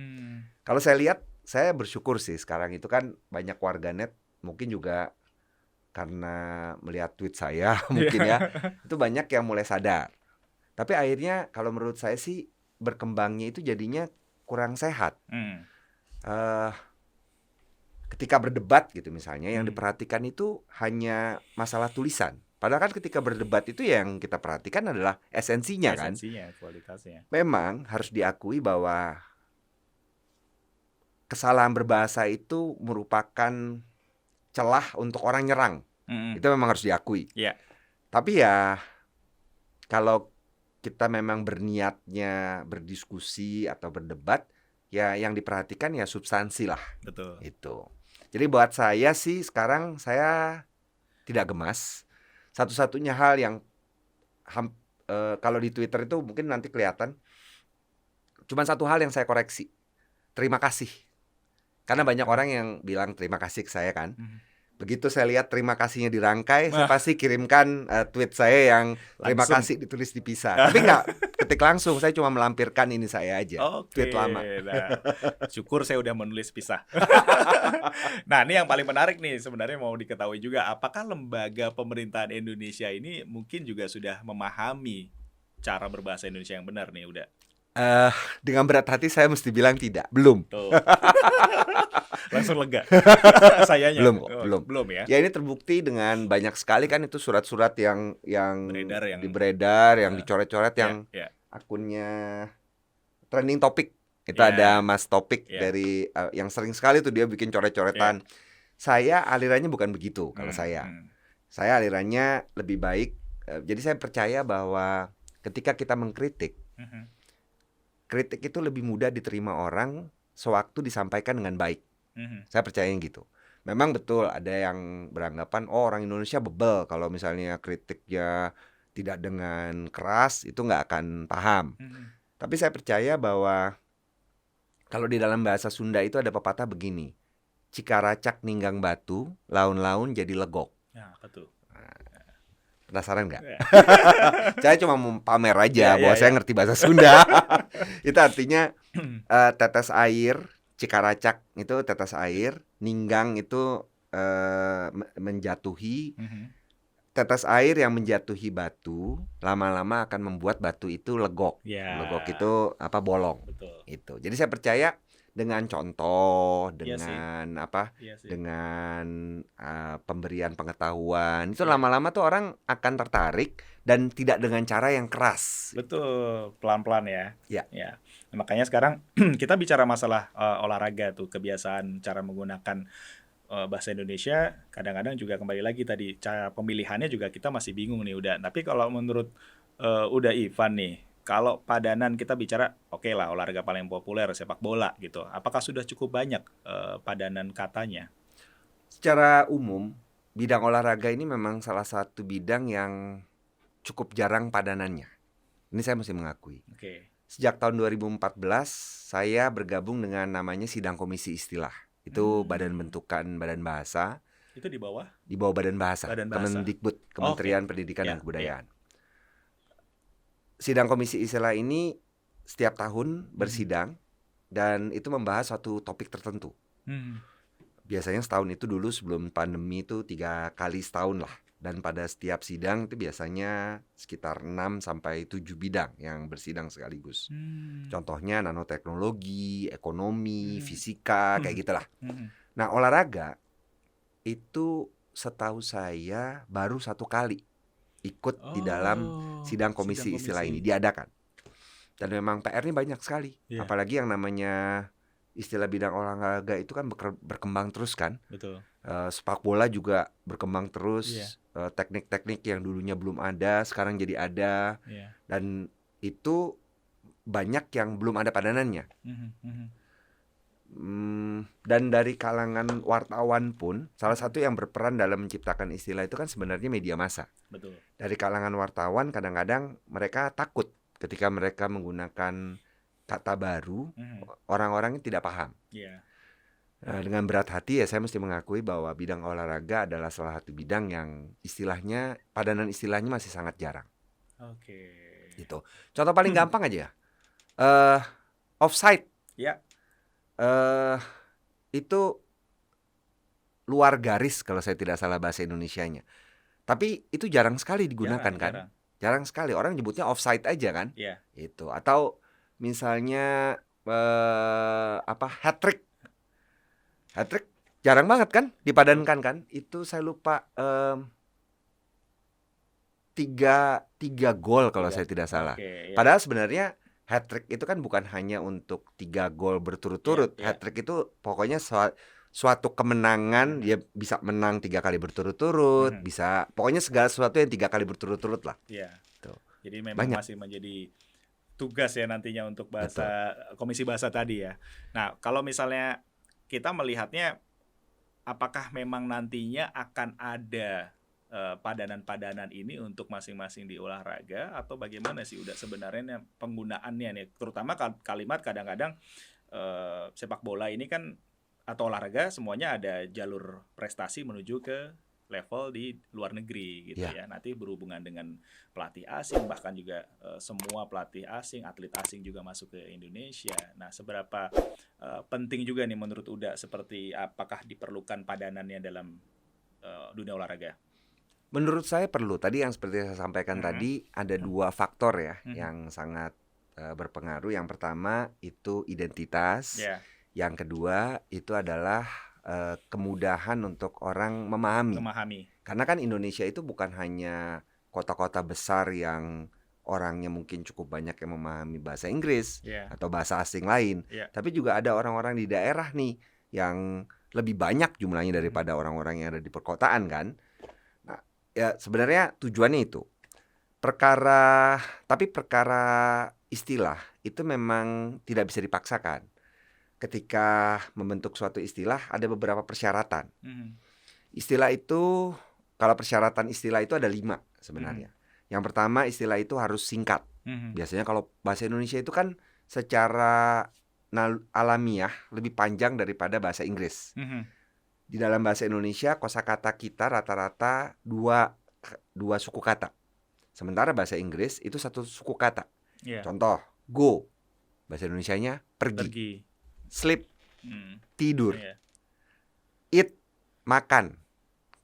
Kalau saya lihat, saya bersyukur sih sekarang itu kan banyak warganet, mungkin juga karena melihat tweet saya mungkin ya, itu banyak yang mulai sadar. Tapi akhirnya kalau menurut saya sih berkembangnya itu jadinya kurang sehat. Ketika berdebat gitu misalnya, yang diperhatikan itu hanya masalah tulisan. Padahal kan ketika berdebat itu yang kita perhatikan adalah esensinya kan. Esensinya, kualitasnya. Memang harus diakui bahwa kesalahan berbahasa itu merupakan celah untuk orang nyerang. Itu memang harus diakui. Tapi ya kalau kita memang berniatnya berdiskusi atau berdebat, ya yang diperhatikan ya substansi lah. Betul. Itu. Jadi buat saya sih sekarang saya tidak gemas. Satu-satunya hal yang kalau di Twitter itu mungkin nanti kelihatan, cuma satu hal yang saya koreksi, terima kasih. Karena banyak orang yang bilang terima kasih ke saya kan. Begitu saya lihat terima kasihnya dirangkai, saya pasti kirimkan tweet saya yang terima Langsung. kasih ditulis dipisah. Tapi nggak ketik langsung, saya cuma melampirkan ini saya aja, Oke, tweet lama. nah, syukur saya udah menulis pisah. Nah, ini yang paling menarik nih sebenarnya mau diketahui juga, apakah lembaga pemerintahan Indonesia ini mungkin juga sudah memahami cara berbahasa Indonesia yang benar nih, udah? Dengan berat hati saya mesti bilang tidak, belum. Tuh. Langsung lega. Sayanya. Belum kok, Oh, belum. belum ya? Ya ini terbukti dengan banyak sekali kan itu surat-surat yang Beredar yang beredar, yang Ya. dicoret-coret, yang Ya. akunnya trending topic. Itu Ya. ada Mas Topik Ya. dari yang sering sekali tuh dia bikin coret-coretan. Saya alirannya bukan begitu kalau saya. Saya alirannya lebih baik. Jadi saya percaya bahwa ketika kita mengkritik, kritik itu lebih mudah diterima orang sewaktu disampaikan dengan baik. Saya percaya gitu. Memang betul ada yang beranggapan orang Indonesia bebel kalau misalnya kritiknya tidak dengan keras itu nggak akan paham. Tapi saya percaya bahwa kalau di dalam bahasa Sunda itu ada pepatah begini, cikaracak ninggang batu, laun-laun jadi legok. Ya, betul. Penasaran nggak? Ya. Saya cuma mau pamer aja Ya, bahwa ya, saya ya. ngerti bahasa Sunda. Itu artinya tetes air, cikaracak itu tetes air, ninggang itu menjatuhi. Tetes air yang menjatuhi batu lama-lama akan membuat batu itu legok. Ya. Legok itu bolong. Betul. Itu. Jadi saya percaya dengan contoh, Iya sih. dengan Iya sih. dengan pemberian pengetahuan itu lama-lama tuh orang akan tertarik dan tidak dengan cara yang keras. Betul, pelan-pelan ya. Ya. Ya. Nah, makanya sekarang kita bicara masalah olahraga tuh, kebiasaan cara menggunakan bahasa Indonesia, kadang-kadang juga kembali lagi tadi cara pemilihannya juga kita masih bingung nih udah. Tapi kalau menurut udah Ivan nih, kalau padanan kita bicara oke lah olahraga paling populer sepak bola gitu. Apakah sudah cukup banyak padanan katanya? Secara umum, bidang olahraga ini memang salah satu bidang yang cukup jarang padanannya. Ini saya mesti mengakui. Oke. Sejak tahun 2014 saya bergabung dengan namanya Sidang Komisi Istilah. Itu badan bentukan badan bahasa. Itu di bawah? Di bawah badan bahasa. Badan bahasa. Kemendikbud, Kementerian Pendidikan Ya, dan Kebudayaan. Sidang Komisi Istilah ini setiap tahun bersidang dan itu membahas suatu topik tertentu. Biasanya setahun itu dulu sebelum pandemi itu 3 kali setahun lah. Dan pada setiap sidang itu biasanya sekitar 6 sampai 7 bidang yang bersidang sekaligus. Contohnya nanoteknologi, ekonomi, fisika, kayak gitulah. Nah, olahraga itu setahu saya baru 1 kali ikut di dalam sidang komisi istilah ini diadakan. Dan memang PR-nya banyak sekali. Yeah. Apalagi yang namanya istilah bidang olahraga itu kan berkembang terus kan. Betul. Sepak bola juga berkembang terus. Yeah. Teknik-teknik yang dulunya belum ada sekarang jadi ada. Yeah. Dan itu banyak yang belum ada padanannya. Dan dari kalangan wartawan pun salah satu yang berperan dalam menciptakan istilah itu kan sebenarnya media massa. Betul. Dari kalangan wartawan kadang-kadang mereka takut ketika mereka menggunakan kata baru, orang-orangnya tidak paham. Yeah. Dengan berat hati ya saya mesti mengakui bahwa bidang olahraga adalah salah satu bidang yang istilahnya, padanan istilahnya masih sangat jarang. Oke. Gitu. Contoh paling gampang aja, offside. Ya. Itu luar garis kalau saya tidak salah bahasa Indonesianya. Tapi itu jarang sekali digunakan kan? Jarang sekali. Orang nyebutnya offside aja kan? Iya. Itu. Atau misalnya hat-trick. Hat-trick jarang banget kan dipadankan kan? Itu saya lupa 3 gol kalau saya tidak salah. Okay, Padahal sebenarnya hat-trick itu kan bukan hanya untuk 3 gol berturut-turut. Hat-trick itu pokoknya suatu kemenangan, dia bisa menang 3 kali berturut-turut, bisa pokoknya segala sesuatu yang 3 kali berturut-turut lah. Iya. Tuh. Jadi memang masih menjadi tugas ya nantinya untuk bahasa komisi bahasa tadi ya. Nah, kalau misalnya kita melihatnya apakah memang nantinya akan ada padanan-padanan ini untuk masing-masing di olahraga, atau bagaimana sih udah sebenarnya penggunaannya nih, terutama kalimat kadang-kadang sepak bola ini kan atau olahraga semuanya ada jalur prestasi menuju ke level di luar negeri gitu ya. Nanti berhubungan dengan pelatih asing, bahkan juga semua pelatih asing, atlet asing juga masuk ke Indonesia. Nah, seberapa penting juga nih menurut Uda, seperti apakah diperlukan padanannya dalam dunia olahraga? Menurut saya perlu. Tadi yang seperti saya sampaikan tadi, ada dua faktor ya yang sangat berpengaruh. Yang pertama itu identitas. Yang kedua itu adalah kemudahan untuk orang memahami. Karena kan Indonesia itu bukan hanya kota-kota besar yang orangnya mungkin cukup banyak yang memahami bahasa Inggris atau bahasa asing lain, tapi juga ada orang-orang di daerah nih yang lebih banyak jumlahnya daripada orang-orang yang ada di perkotaan kan. Nah, ya sebenarnya tujuannya itu. Tapi perkara istilah itu memang tidak bisa dipaksakan. Ketika membentuk suatu istilah ada beberapa persyaratan. Istilah itu, kalau persyaratan istilah itu ada 5 sebenarnya. Yang pertama, istilah itu harus singkat. Biasanya kalau bahasa Indonesia itu kan secara alamiah lebih panjang daripada bahasa Inggris. Di dalam bahasa Indonesia kosakata kita rata-rata 2 suku kata. Sementara bahasa Inggris itu 1 suku kata. Contoh, go. Bahasa Indonesianya pergi. Sleep, tidur. Eat, makan.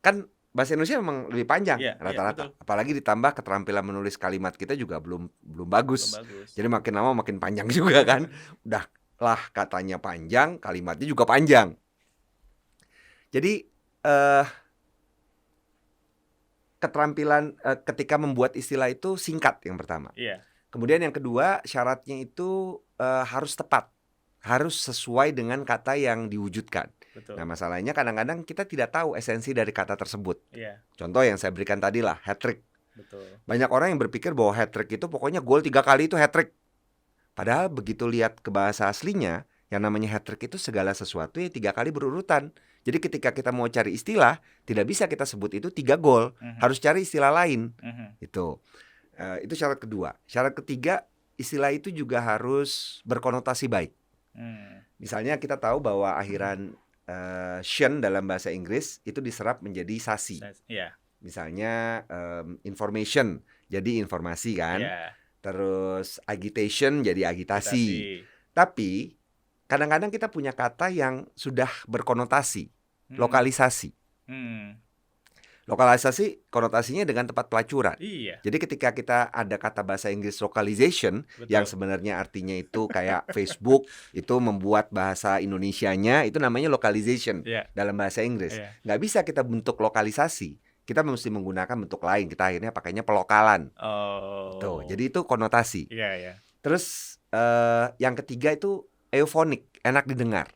Kan bahasa Indonesia memang lebih panjang rata-rata. Apalagi ditambah keterampilan menulis kalimat kita juga belum bagus. Jadi makin lama makin panjang juga kan. Udah lah katanya panjang, kalimatnya juga panjang. Jadi keterampilan ketika membuat istilah itu singkat yang pertama. Kemudian yang kedua, syaratnya itu harus tepat. Harus sesuai dengan kata yang diwujudkan. Nah, masalahnya kadang-kadang kita tidak tahu esensi dari kata tersebut. Contoh yang saya berikan tadi lah, hat-trick. Banyak orang yang berpikir bahwa hat-trick itu pokoknya gol 3 kali itu hat-trick. Padahal begitu lihat ke bahasa aslinya, yang namanya hat-trick itu segala sesuatu yang 3 kali berurutan. Jadi ketika kita mau cari istilah, tidak bisa kita sebut itu 3 gol. Harus cari istilah lain. Itu syarat kedua. Syarat ketiga, istilah itu juga harus berkonotasi baik. Misalnya kita tahu bahwa akhiran shen dalam bahasa Inggris itu diserap menjadi sasi. Misalnya information jadi informasi kan. Terus agitation jadi agitasi. Tapi kadang-kadang kita punya kata yang sudah berkonotasi, lokalisasi. Lokalisasi konotasinya dengan tempat pelacuran. Jadi ketika kita ada kata bahasa Inggris localization, yang sebenarnya artinya itu kayak Facebook, itu membuat bahasa Indonesianya itu namanya localization dalam bahasa Inggris. Nggak bisa kita bentuk lokalisasi, kita mesti menggunakan bentuk lain. Kita akhirnya pakainya pelokalan. Tuh, jadi itu konotasi. Terus yang ketiga itu eufonik, enak didengar.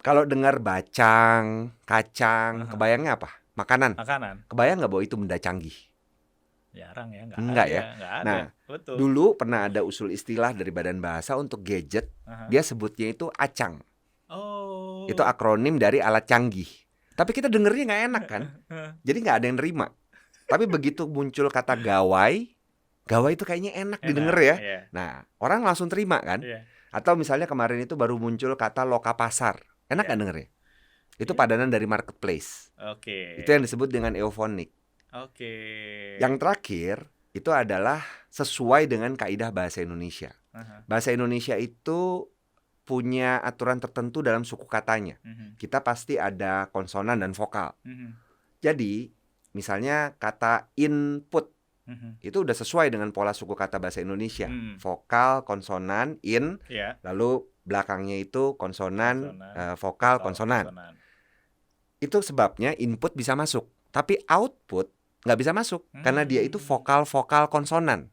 Kalau dengar bacang, kacang, kebayangnya apa? Makanan. Kebayang nggak bahwa itu benda canggih? Jarang ya, nggak ya. Nah, betul. Dulu pernah ada usul istilah dari Badan Bahasa untuk gadget. Dia sebutnya itu acang. Itu akronim dari alat canggih. Tapi kita dengernya nggak enak kan? Jadi nggak ada yang nerima. Tapi begitu muncul kata gawai itu kayaknya enak didengar ya. Nah, orang langsung terima kan? Atau misalnya kemarin itu baru muncul kata loka pasar. Enak gak dengernya? Itu padanan dari marketplace. Itu yang disebut dengan eufonik. Yang terakhir itu adalah sesuai dengan kaidah bahasa Indonesia. Bahasa Indonesia itu punya aturan tertentu dalam suku katanya. Kita pasti ada konsonan dan vokal. Jadi misalnya kata input itu udah sesuai dengan pola suku kata bahasa Indonesia. Vokal, konsonan, in, lalu belakangnya itu konsonan, vokal, konsonan. Itu sebabnya input bisa masuk, tapi output nggak bisa masuk karena dia itu vokal konsonan.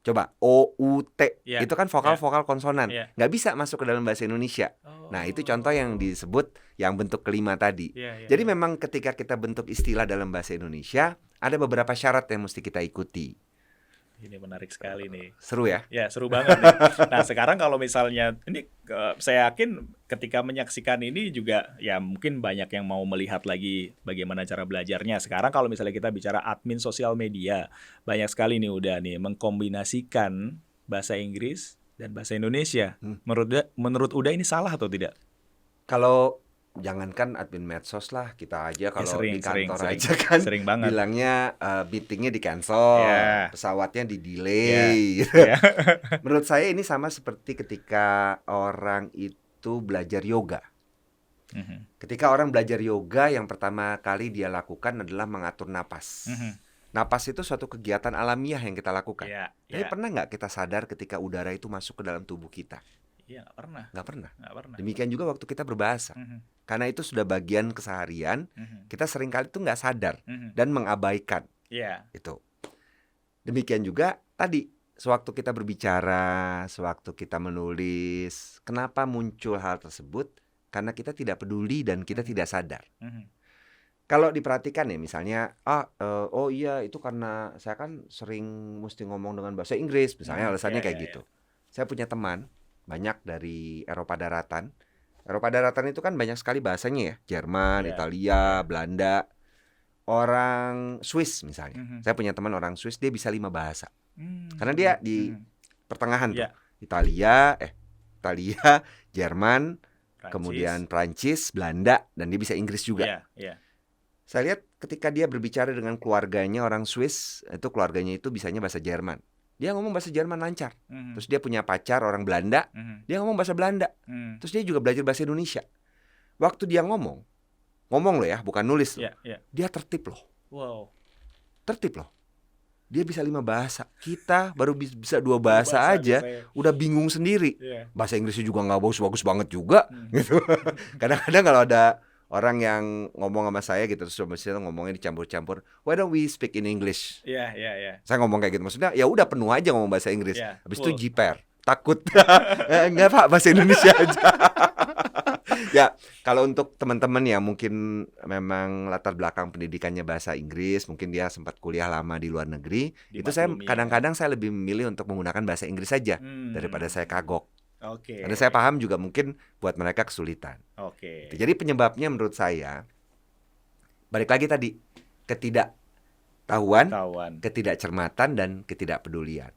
Coba O-U-T itu kan vokal konsonan, nggak bisa masuk ke dalam bahasa Indonesia. Nah itu contoh yang disebut yang bentuk kelima tadi. Jadi memang ketika kita bentuk istilah dalam bahasa Indonesia ada beberapa syarat yang mesti kita ikuti. Ini menarik sekali nih. Seru ya? Ya, seru banget nih. Nah, sekarang kalau misalnya ini saya yakin ketika menyaksikan ini juga ya mungkin banyak yang mau melihat lagi bagaimana cara belajarnya. Sekarang kalau misalnya kita bicara admin sosial media, banyak sekali nih udah nih mengkombinasikan bahasa Inggris dan bahasa Indonesia. Menurut Uda ini salah atau tidak? Kalau jangankan admin medsos lah, kita aja kalau di kantor aja kan sering banget bilangnya meetingnya di cancel, Ya. pesawatnya di delay. Ya. Menurut saya ini sama seperti ketika orang itu belajar yoga. Ketika orang belajar yoga, yang pertama kali dia lakukan adalah mengatur napas. Napas itu suatu kegiatan alamiah yang kita lakukan. Tapi pernah nggak kita sadar ketika udara itu masuk ke dalam tubuh kita? Iya, nggak pernah. Nggak pernah. Nggak pernah. Demikian juga waktu kita berbahasa. Karena itu sudah bagian keseharian, kita seringkali itu nggak sadar dan mengabaikan. Itu. Demikian juga tadi, sewaktu kita berbicara, sewaktu kita menulis, kenapa muncul hal tersebut? Karena kita tidak peduli dan kita tidak sadar. Kalau diperhatikan ya, misalnya, oh iya itu karena saya kan sering mesti ngomong dengan bahasa Inggris, misalnya alasannya kayak gitu. Saya punya teman banyak dari Eropa Daratan. Eropa Daratan itu kan banyak sekali bahasanya ya, Jerman, Italia, Belanda. Orang Swiss misalnya, saya punya teman orang Swiss, dia bisa 5 bahasa. Karena dia di pertengahan tuh, Italia, Jerman, Prancis, kemudian Prancis, Belanda, dan dia bisa Inggris juga. Saya lihat ketika dia berbicara dengan keluarganya orang Swiss, itu keluarganya itu bisanya bahasa Jerman. Dia ngomong bahasa Jerman lancar. Terus dia punya pacar orang Belanda, dia ngomong bahasa Belanda. Terus dia juga belajar bahasa Indonesia. Waktu dia ngomong loh ya, bukan nulis loh. Dia tertib loh. Wow. Tertib loh. Dia bisa 5 bahasa. Kita baru bisa 2 bahasa aja, udah bingung sendiri. Bahasa Inggrisnya juga nggak bagus-bagus banget juga. Gitu. Kadang-kadang kalau ada orang yang ngomong sama saya gitu, terus ngomongnya dicampur-campur, why don't we speak in English? Saya ngomong kayak gitu, maksudnya ya udah penuh aja ngomong bahasa Inggris. Habis itu jiper, takut. Enggak Pak, bahasa Indonesia aja. Ya, kalau untuk teman-teman yang mungkin memang latar belakang pendidikannya bahasa Inggris, mungkin dia sempat kuliah lama di luar negeri, itu saya kadang-kadang saya lebih memilih untuk menggunakan bahasa Inggris saja daripada saya kagok. Karena saya paham juga mungkin buat mereka kesulitan. Jadi penyebabnya menurut saya balik lagi tadi, ketidaktahuan, ketidakcermatan, dan ketidakpedulian.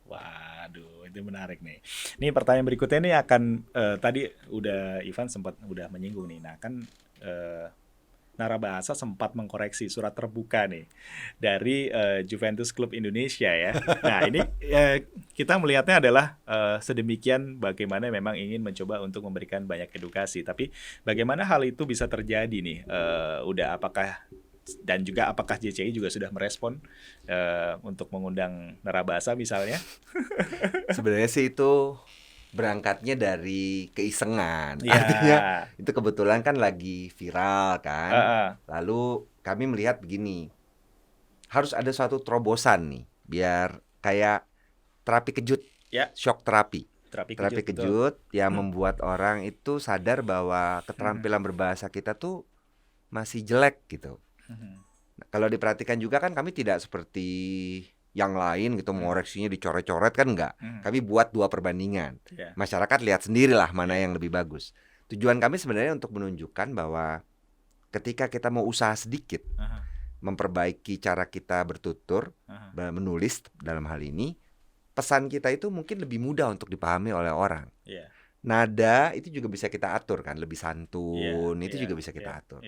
Waduh, itu menarik nih. Ini pertanyaan berikutnya nih akan tadi udah Ivan udah menyinggung nih. Nah kan Narabahasa sempat mengkoreksi surat terbuka nih dari Juventus Club Indonesia ya. Nah ini kita melihatnya adalah sedemikian bagaimana memang ingin mencoba untuk memberikan banyak edukasi. Tapi bagaimana hal itu bisa terjadi nih? Apakah JCI juga sudah merespon untuk mengundang Narabahasa misalnya? Sebenarnya sih itu berangkatnya dari keisengan. Artinya itu kebetulan kan lagi viral kan. Lalu kami melihat begini, harus ada suatu terobosan nih, biar kayak terapi kejut, shock terapi. Terapi kejut yang membuat orang itu sadar bahwa keterampilan berbahasa kita tuh masih jelek gitu. Nah, kalau diperhatikan juga kan kami tidak seperti yang lain gitu, mengoreksinya dicoret-coret kan enggak. Kami buat 2 perbandingan. Masyarakat lihat sendirilah mana yang lebih bagus. Tujuan kami sebenarnya untuk menunjukkan bahwa ketika kita mau usaha sedikit memperbaiki cara kita bertutur, menulis dalam hal ini, pesan kita itu mungkin lebih mudah untuk dipahami oleh orang. Nada itu juga bisa kita atur kan, lebih santun, itu juga bisa kita atur.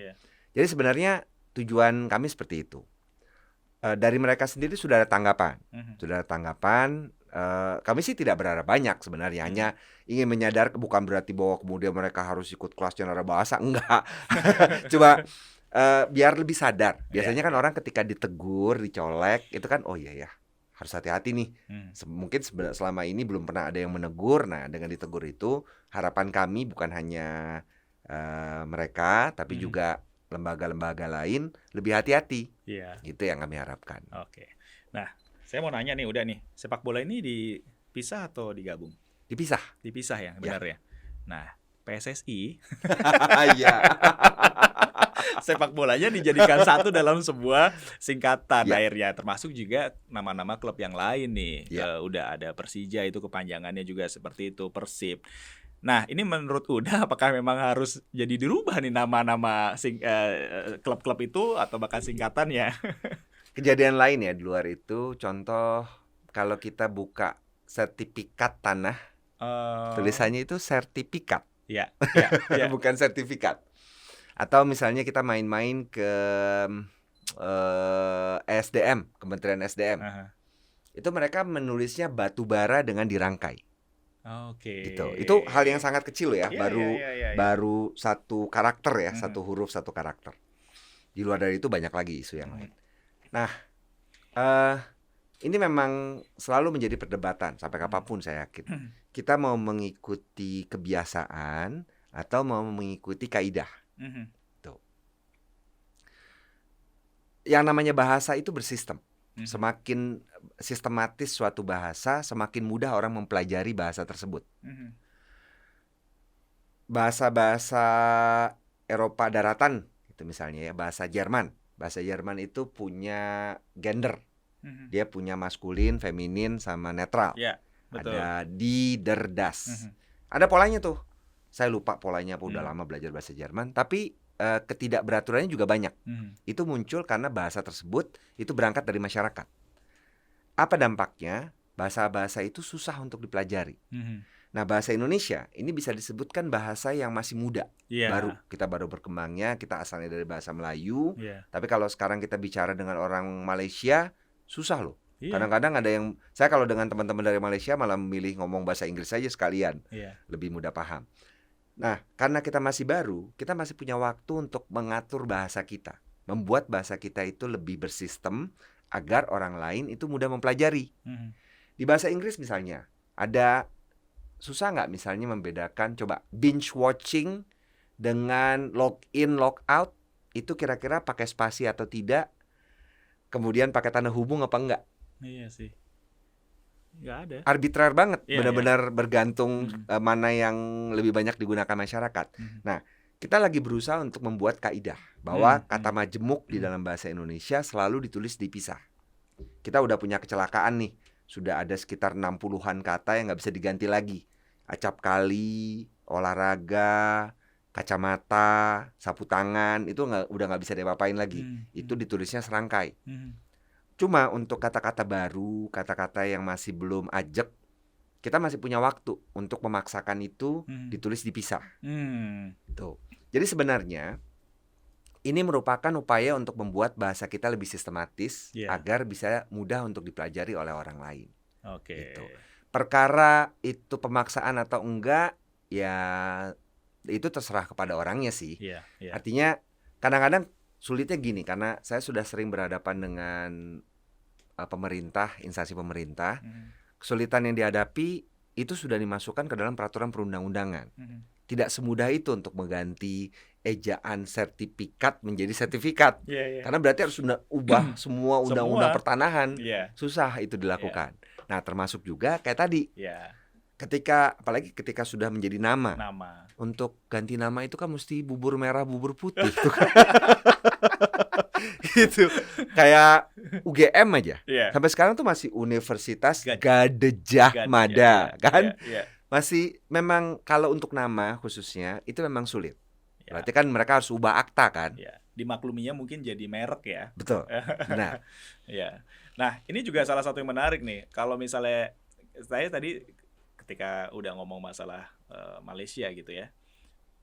Jadi sebenarnya tujuan kami seperti itu. Dari mereka sendiri sudah ada tanggapan. Kami sih tidak berharap banyak sebenarnya, hanya ingin menyadar, bukan berarti bahwa kemudian mereka harus ikut kelasnya Narabahasa, enggak. Cuma biar lebih sadar. Biasanya kan orang ketika ditegur, dicolek, itu kan oh iya ya, harus hati-hati nih. Mungkin selama ini belum pernah ada yang menegur. Nah, dengan ditegur itu, harapan kami bukan hanya mereka, tapi juga lembaga-lembaga lain lebih hati-hati. Gitu yang kami harapkan. Nah, saya mau nanya nih, udah nih, sepak bola ini dipisah atau digabung? Dipisah ya, benar ya. Nah, PSSI. Iya. Sepak bolanya dijadikan satu dalam sebuah singkatan Ya. akhirnya, termasuk juga nama-nama klub yang lain nih. Ya. Udah ada Persija, itu kepanjangannya juga seperti itu, Persib. Nah, ini menurut Uda apakah memang harus jadi dirubah nih nama-nama klub-klub itu atau bahkan singkatannya? Kejadian lain ya di luar itu, contoh kalau kita buka sertifikat tanah, tulisannya itu sertifikat, Ya, bukan sertifikat. Atau misalnya kita main-main ke SDM, Kementerian SDM, itu mereka menulisnya batu bara dengan dirangkai. Oke. Gitu. Itu hal yang sangat kecil ya, Iya, baru satu karakter ya, Mhm. satu huruf satu karakter. Di luar dari itu banyak lagi isu yang lain. Nah, ini memang selalu menjadi perdebatan sampai kapanpun saya yakin. Kita mau mengikuti kebiasaan atau mau mengikuti kaidah. Tuh. Yang namanya bahasa itu bersistem. Semakin sistematis suatu bahasa, semakin mudah orang mempelajari bahasa tersebut. Bahasa-bahasa Eropa daratan, itu misalnya ya, bahasa Jerman. Bahasa Jerman itu punya gender. Dia punya maskulin, feminin, sama netral. Ya, betul. Ada die, der, das. Ada polanya tuh. Saya lupa polanya, udah lama belajar bahasa Jerman. Tapi ketidakberaturannya juga banyak. Itu muncul karena bahasa tersebut itu berangkat dari masyarakat. Apa dampaknya? Bahasa-bahasa itu susah untuk dipelajari. Nah, bahasa Indonesia ini bisa disebutkan bahasa yang masih muda. Kita baru berkembangnya, kita asalnya dari bahasa Melayu. Tapi kalau sekarang kita bicara dengan orang Malaysia, susah loh. Kadang-kadang ada yang, saya kalau dengan teman-teman dari Malaysia malah memilih ngomong bahasa Inggris saja sekalian. Lebih mudah paham. Nah, karena kita masih baru, kita masih punya waktu untuk mengatur bahasa kita, membuat bahasa kita itu lebih bersistem agar orang lain itu mudah mempelajari. Di bahasa Inggris misalnya, ada susah nggak misalnya membedakan, coba binge watching dengan login, logout, itu kira-kira pakai spasi atau tidak, kemudian pakai tanda hubung apa enggak? Iya sih. Nggak ada. Arbitrer banget, benar-benar bergantung mana yang lebih banyak digunakan masyarakat. Nah, kita lagi berusaha untuk membuat kaidah bahwa kata majemuk di dalam bahasa Indonesia selalu ditulis dipisah. Kita udah punya kecelakaan nih, sudah ada sekitar 60-an kata yang nggak bisa diganti lagi. Acap kali, olahraga, kacamata, sapu tangan, itu udah nggak bisa diapa-apain lagi. Itu ditulisnya serangkai. Cuma untuk kata-kata baru, kata-kata yang masih belum ajek, kita masih punya waktu untuk memaksakan itu ditulis dipisah. Tuh. Jadi sebenarnya ini merupakan upaya untuk membuat bahasa kita lebih sistematis agar bisa mudah untuk dipelajari oleh orang lain. Gitu. Perkara itu pemaksaan atau enggak, ya itu terserah kepada orangnya sih. Artinya kadang-kadang sulitnya gini, karena saya sudah sering berhadapan dengan pemerintah, instansi pemerintah. Kesulitan yang dihadapi itu sudah dimasukkan ke dalam peraturan perundang-undangan. Tidak semudah itu untuk mengganti ejaan sertifikat menjadi sertifikat. Karena berarti harus ubah semua undang-undang pertanahan. Susah itu dilakukan. Nah, termasuk juga kayak tadi. Apalagi ketika sudah menjadi nama. Untuk ganti nama itu kan mesti bubur merah, bubur putih. Gitu. Kayak UGM aja. Sampai sekarang tuh masih Universitas Gadjah Mada, kan? Masih memang kalau untuk nama khususnya itu memang sulit. Berarti kan mereka harus ubah akta kan? Dimakluminya mungkin jadi merek ya. Betul. Benar. Nah, ini juga salah satu yang menarik nih. Kalau misalnya saya tadi ketika udah ngomong masalah Malaysia gitu ya,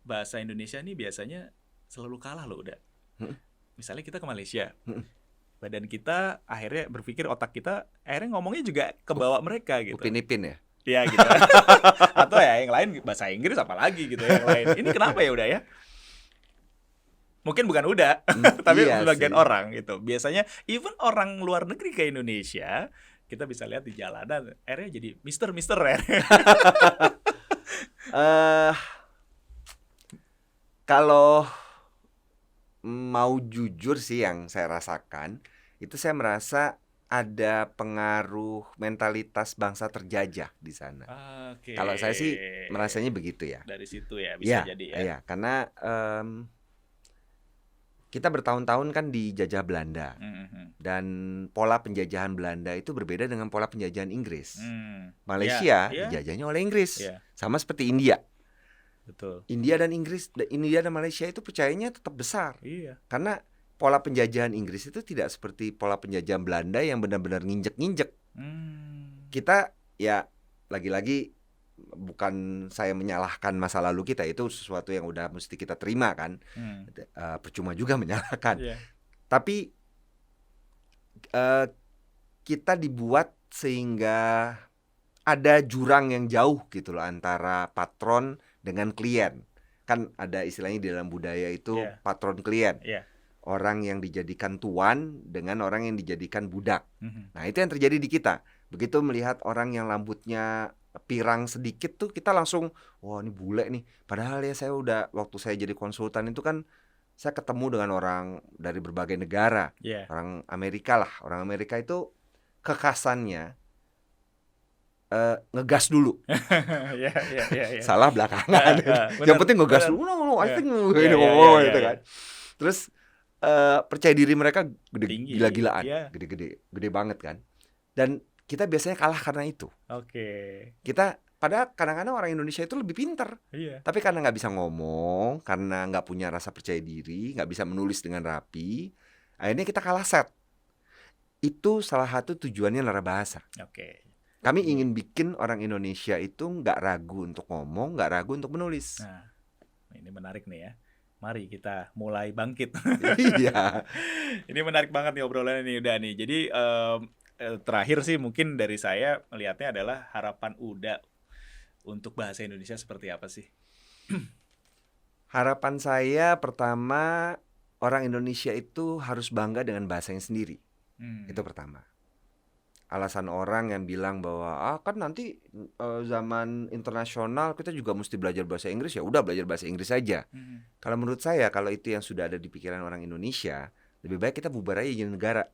bahasa Indonesia ini biasanya selalu kalah loh udah. Misalnya kita ke Malaysia, badan kita akhirnya berpikir, otak kita akhirnya ngomongnya juga ke bawah mereka gitu. Upin-ipin ya? Iya gitu. Atau ya yang lain bahasa Inggris apalagi gitu yang lain. Ini kenapa ya udah ya? Mungkin bukan udah, tapi sebagian orang gitu. Biasanya even orang luar negeri ke Indonesia, kita bisa lihat di jalanan, akhirnya jadi Mister ya. Kalau mau jujur sih yang saya rasakan, itu saya merasa ada pengaruh mentalitas bangsa terjajah di sana. Oke. Kalau saya sih merasanya begitu ya. Dari situ ya bisa Iya, jadi ya. iya, karena kita bertahun-tahun kan dijajah Belanda Mhm. dan pola penjajahan Belanda itu berbeda dengan pola penjajahan Inggris. Iya, Malaysia iya. dijajahnya oleh Inggris, Iya. sama seperti India. Betul. India dan Malaysia itu percayanya tetap besar. Iya. Karena pola penjajahan Inggris itu tidak seperti pola penjajahan Belanda yang benar-benar nginjek-nginjek. Kita ya lagi-lagi bukan saya menyalahkan masa lalu kita, itu sesuatu yang udah mesti kita terima kan. Percuma juga menyalahkan. Iya. Tapi kita dibuat sehingga ada jurang yang jauh gitu loh antara patron dengan klien. Kan ada istilahnya di dalam budaya itu Iya. patron klien. Iya. Orang yang dijadikan tuan dengan orang yang dijadikan budak. Mhm. Nah, itu yang terjadi di kita. Begitu melihat orang yang rambutnya pirang sedikit tuh kita langsung, wah ini bule nih. Padahal ya saya udah, waktu saya jadi konsultan itu kan saya ketemu dengan orang dari berbagai negara. Iya. Orang Amerika lah. Orang Amerika itu kekhasannya ngegas dulu. Iya. Salah belakangan. Yang penting ngegas dulu. No, I think Iya, gitu kan. Terus percaya diri mereka Tinggi. gila-gilaan, Iya. gede banget kan. Dan kita biasanya kalah karena itu. Oke. Kita padahal kadang-kadang orang Indonesia itu lebih pintar, Iya. tapi karena nggak bisa ngomong, karena nggak punya rasa percaya diri, nggak bisa menulis dengan rapi, akhirnya kita kalah set. Itu salah satu tujuannya narabahasa. Oke. Kami ingin bikin orang Indonesia itu nggak ragu untuk ngomong, nggak ragu untuk menulis. Nah, ini menarik nih ya. Mari kita mulai bangkit. Iya. Ini menarik banget nih obrolannya nih udah nih. Jadi terakhir sih mungkin dari saya melihatnya adalah harapan Uda untuk bahasa Indonesia seperti apa sih? Harapan saya pertama, orang Indonesia itu harus bangga dengan bahasanya sendiri. Itu pertama. Alasan orang yang bilang bahwa kan nanti zaman internasional kita juga mesti belajar bahasa Inggris, ya udah belajar bahasa Inggris saja. Kalau menurut saya, kalau itu yang sudah ada di pikiran orang Indonesia, lebih baik kita bubar aja jadi negara.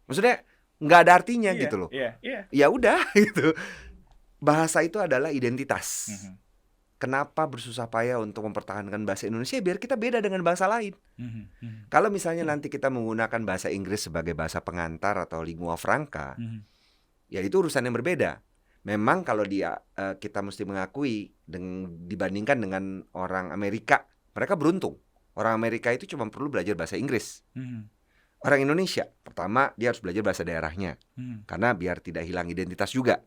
Maksudnya nggak ada artinya gitu loh. Iya. Ya udah gitu. Bahasa itu adalah identitas. Kenapa bersusah payah untuk mempertahankan bahasa Indonesia? Biar kita beda dengan bahasa lain. Kalau misalnya nanti kita menggunakan bahasa Inggris sebagai bahasa pengantar atau lingua franca, ya itu urusan yang berbeda. Memang kalau kita mesti mengakui dibandingkan dengan orang Amerika, mereka beruntung. Orang Amerika itu cuma perlu belajar bahasa Inggris. Orang Indonesia, pertama dia harus belajar bahasa daerahnya, karena biar tidak hilang identitas juga.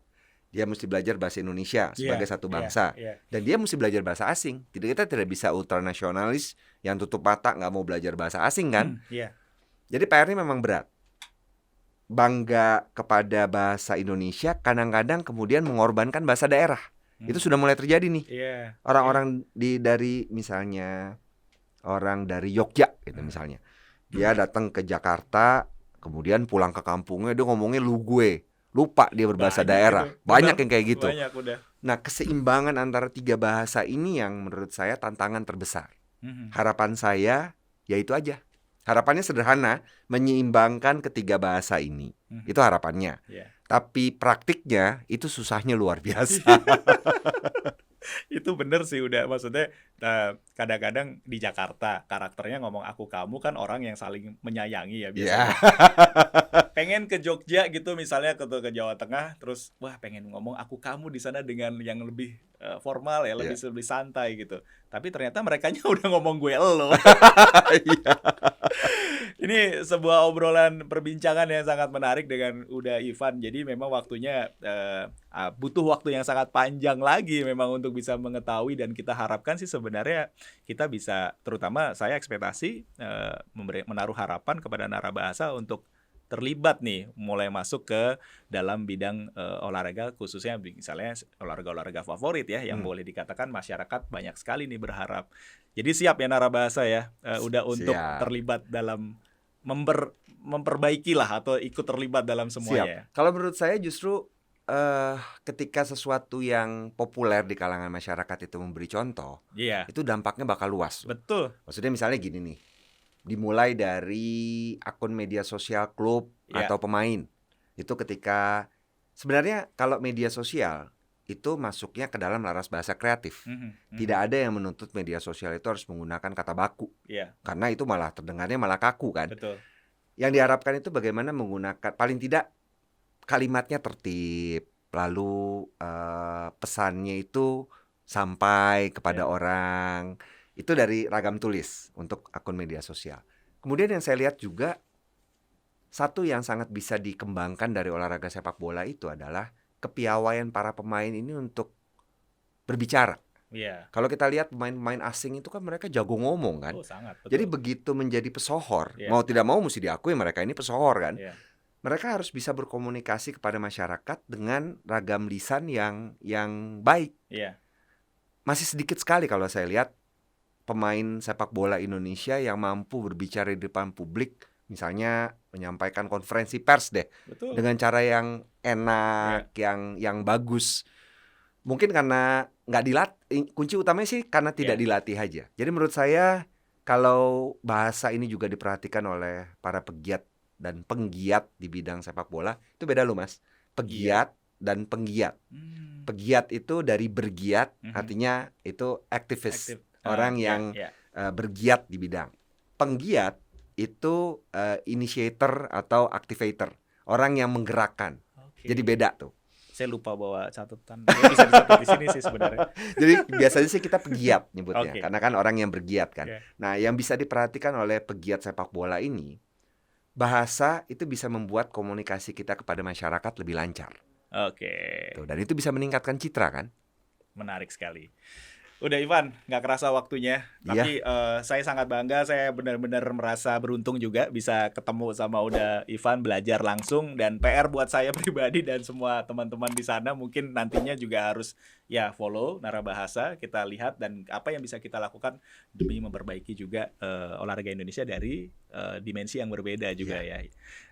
Dia mesti belajar bahasa Indonesia sebagai satu bangsa. Dan dia mesti belajar bahasa asing. Kita tidak bisa ultranasionalis yang tutup mata nggak mau belajar bahasa asing kan. Jadi PR-nya memang berat. Bangga kepada bahasa Indonesia kadang-kadang kemudian mengorbankan bahasa daerah. Itu sudah mulai terjadi nih. Orang-orang dari misalnya orang dari Yogyakarta gitu misalnya. Dia datang ke Jakarta, kemudian pulang ke kampungnya dia ngomongnya lu gue. Lupa dia berbahasa daerah. Banyak yang kayak gitu. Banyak udah. Nah, keseimbangan antara tiga bahasa ini yang menurut saya tantangan terbesar. Harapan saya ya itu aja. Harapannya sederhana, menyeimbangkan ketiga bahasa ini. Itu harapannya. Tapi praktiknya itu susahnya luar biasa. Itu bener sih udah, maksudnya kadang-kadang di Jakarta karakternya ngomong aku kamu kan orang yang saling menyayangi ya biasanya. Pengen ke Jogja gitu misalnya ke Jawa Tengah, terus wah pengen ngomong aku kamu di sana dengan yang lebih formal ya, lebih santai gitu. Tapi ternyata merekanya udah ngomong gue elo. Ini sebuah obrolan perbincangan yang sangat menarik dengan Uda Ivan. Jadi memang waktunya butuh waktu yang sangat panjang lagi memang untuk bisa mengetahui, dan kita harapkan sih sebenarnya kita bisa, terutama saya ekspektasi menaruh harapan kepada narabahasa untuk terlibat nih, mulai masuk ke dalam bidang olahraga, khususnya misalnya olahraga-olahraga favorit ya, yang boleh dikatakan masyarakat banyak sekali nih berharap. Jadi siap ya narabahasa ya, udah untuk terlibat dalam memperbaiki lah atau ikut terlibat dalam semuanya. Siap. Kalau menurut saya justru ketika sesuatu yang populer di kalangan masyarakat itu memberi contoh, itu dampaknya bakal luas. Betul. Maksudnya misalnya gini nih, Dimulai dari akun media sosial klub Ya. atau pemain. Itu ketika sebenarnya kalau media sosial itu masuknya ke dalam laras bahasa kreatif. Tidak ada yang menuntut media sosial itu harus menggunakan kata baku. Iya, Karena itu malah terdengarnya malah kaku kan. betul. Yang diharapkan itu bagaimana menggunakan paling tidak kalimatnya tertib, lalu pesannya itu sampai kepada orang. Itu dari ragam tulis untuk akun media sosial. Kemudian yang saya lihat juga satu yang sangat bisa dikembangkan dari olahraga sepak bola itu adalah kepiawaian para pemain ini untuk berbicara. Iya. Kalau kita lihat pemain-pemain asing itu kan mereka jago ngomong kan. Oh, sangat, betul. Jadi begitu menjadi pesohor, Iya. mau tidak mau mesti diakui mereka ini pesohor kan. Iya. Mereka harus bisa berkomunikasi kepada masyarakat dengan ragam lisan yang baik. Iya. Masih sedikit sekali kalau saya lihat pemain sepak bola Indonesia yang mampu berbicara di depan publik, misalnya menyampaikan konferensi pers deh, Betul. dengan cara yang enak, yang bagus. Mungkin karena nggak dilatih, kunci utamanya sih karena tidak dilatih aja. Jadi menurut saya kalau bahasa ini juga diperhatikan oleh para pegiat dan penggiat di bidang sepak bola, itu beda loh Mas. Pegiat dan penggiat. Pegiat itu dari bergiat, artinya itu aktivis. Orang yang bergiat di bidang. Penggiat itu initiator atau activator, orang yang menggerakkan. Jadi beda tuh. Saya lupa bawa catatan. Bisa dicatat di sini sih sebenarnya. Jadi biasanya sih kita pegiat nyebutnya, karena kan orang yang bergiat kan. Nah, yang bisa diperhatikan oleh pegiat sepak bola ini, bahasa itu bisa membuat komunikasi kita kepada masyarakat lebih lancar. Tuh, dan itu bisa meningkatkan citra kan. Menarik sekali. Udah Ivan, nggak kerasa waktunya. Tapi saya sangat bangga, saya benar-benar merasa beruntung juga bisa ketemu sama Ivan, belajar langsung. Dan PR buat saya pribadi dan semua teman-teman di sana mungkin nantinya juga harus follow Narabahasa. Kita lihat dan apa yang bisa kita lakukan demi memperbaiki juga olahraga Indonesia dari dimensi yang berbeda juga ya.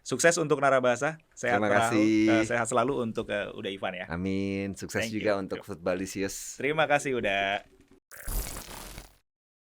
Sukses untuk Narabahasa. Terima kasih. Sehat selalu untuk Ivan ya. Amin. Sukses juga untuk Footballicious. Terima kasih udah.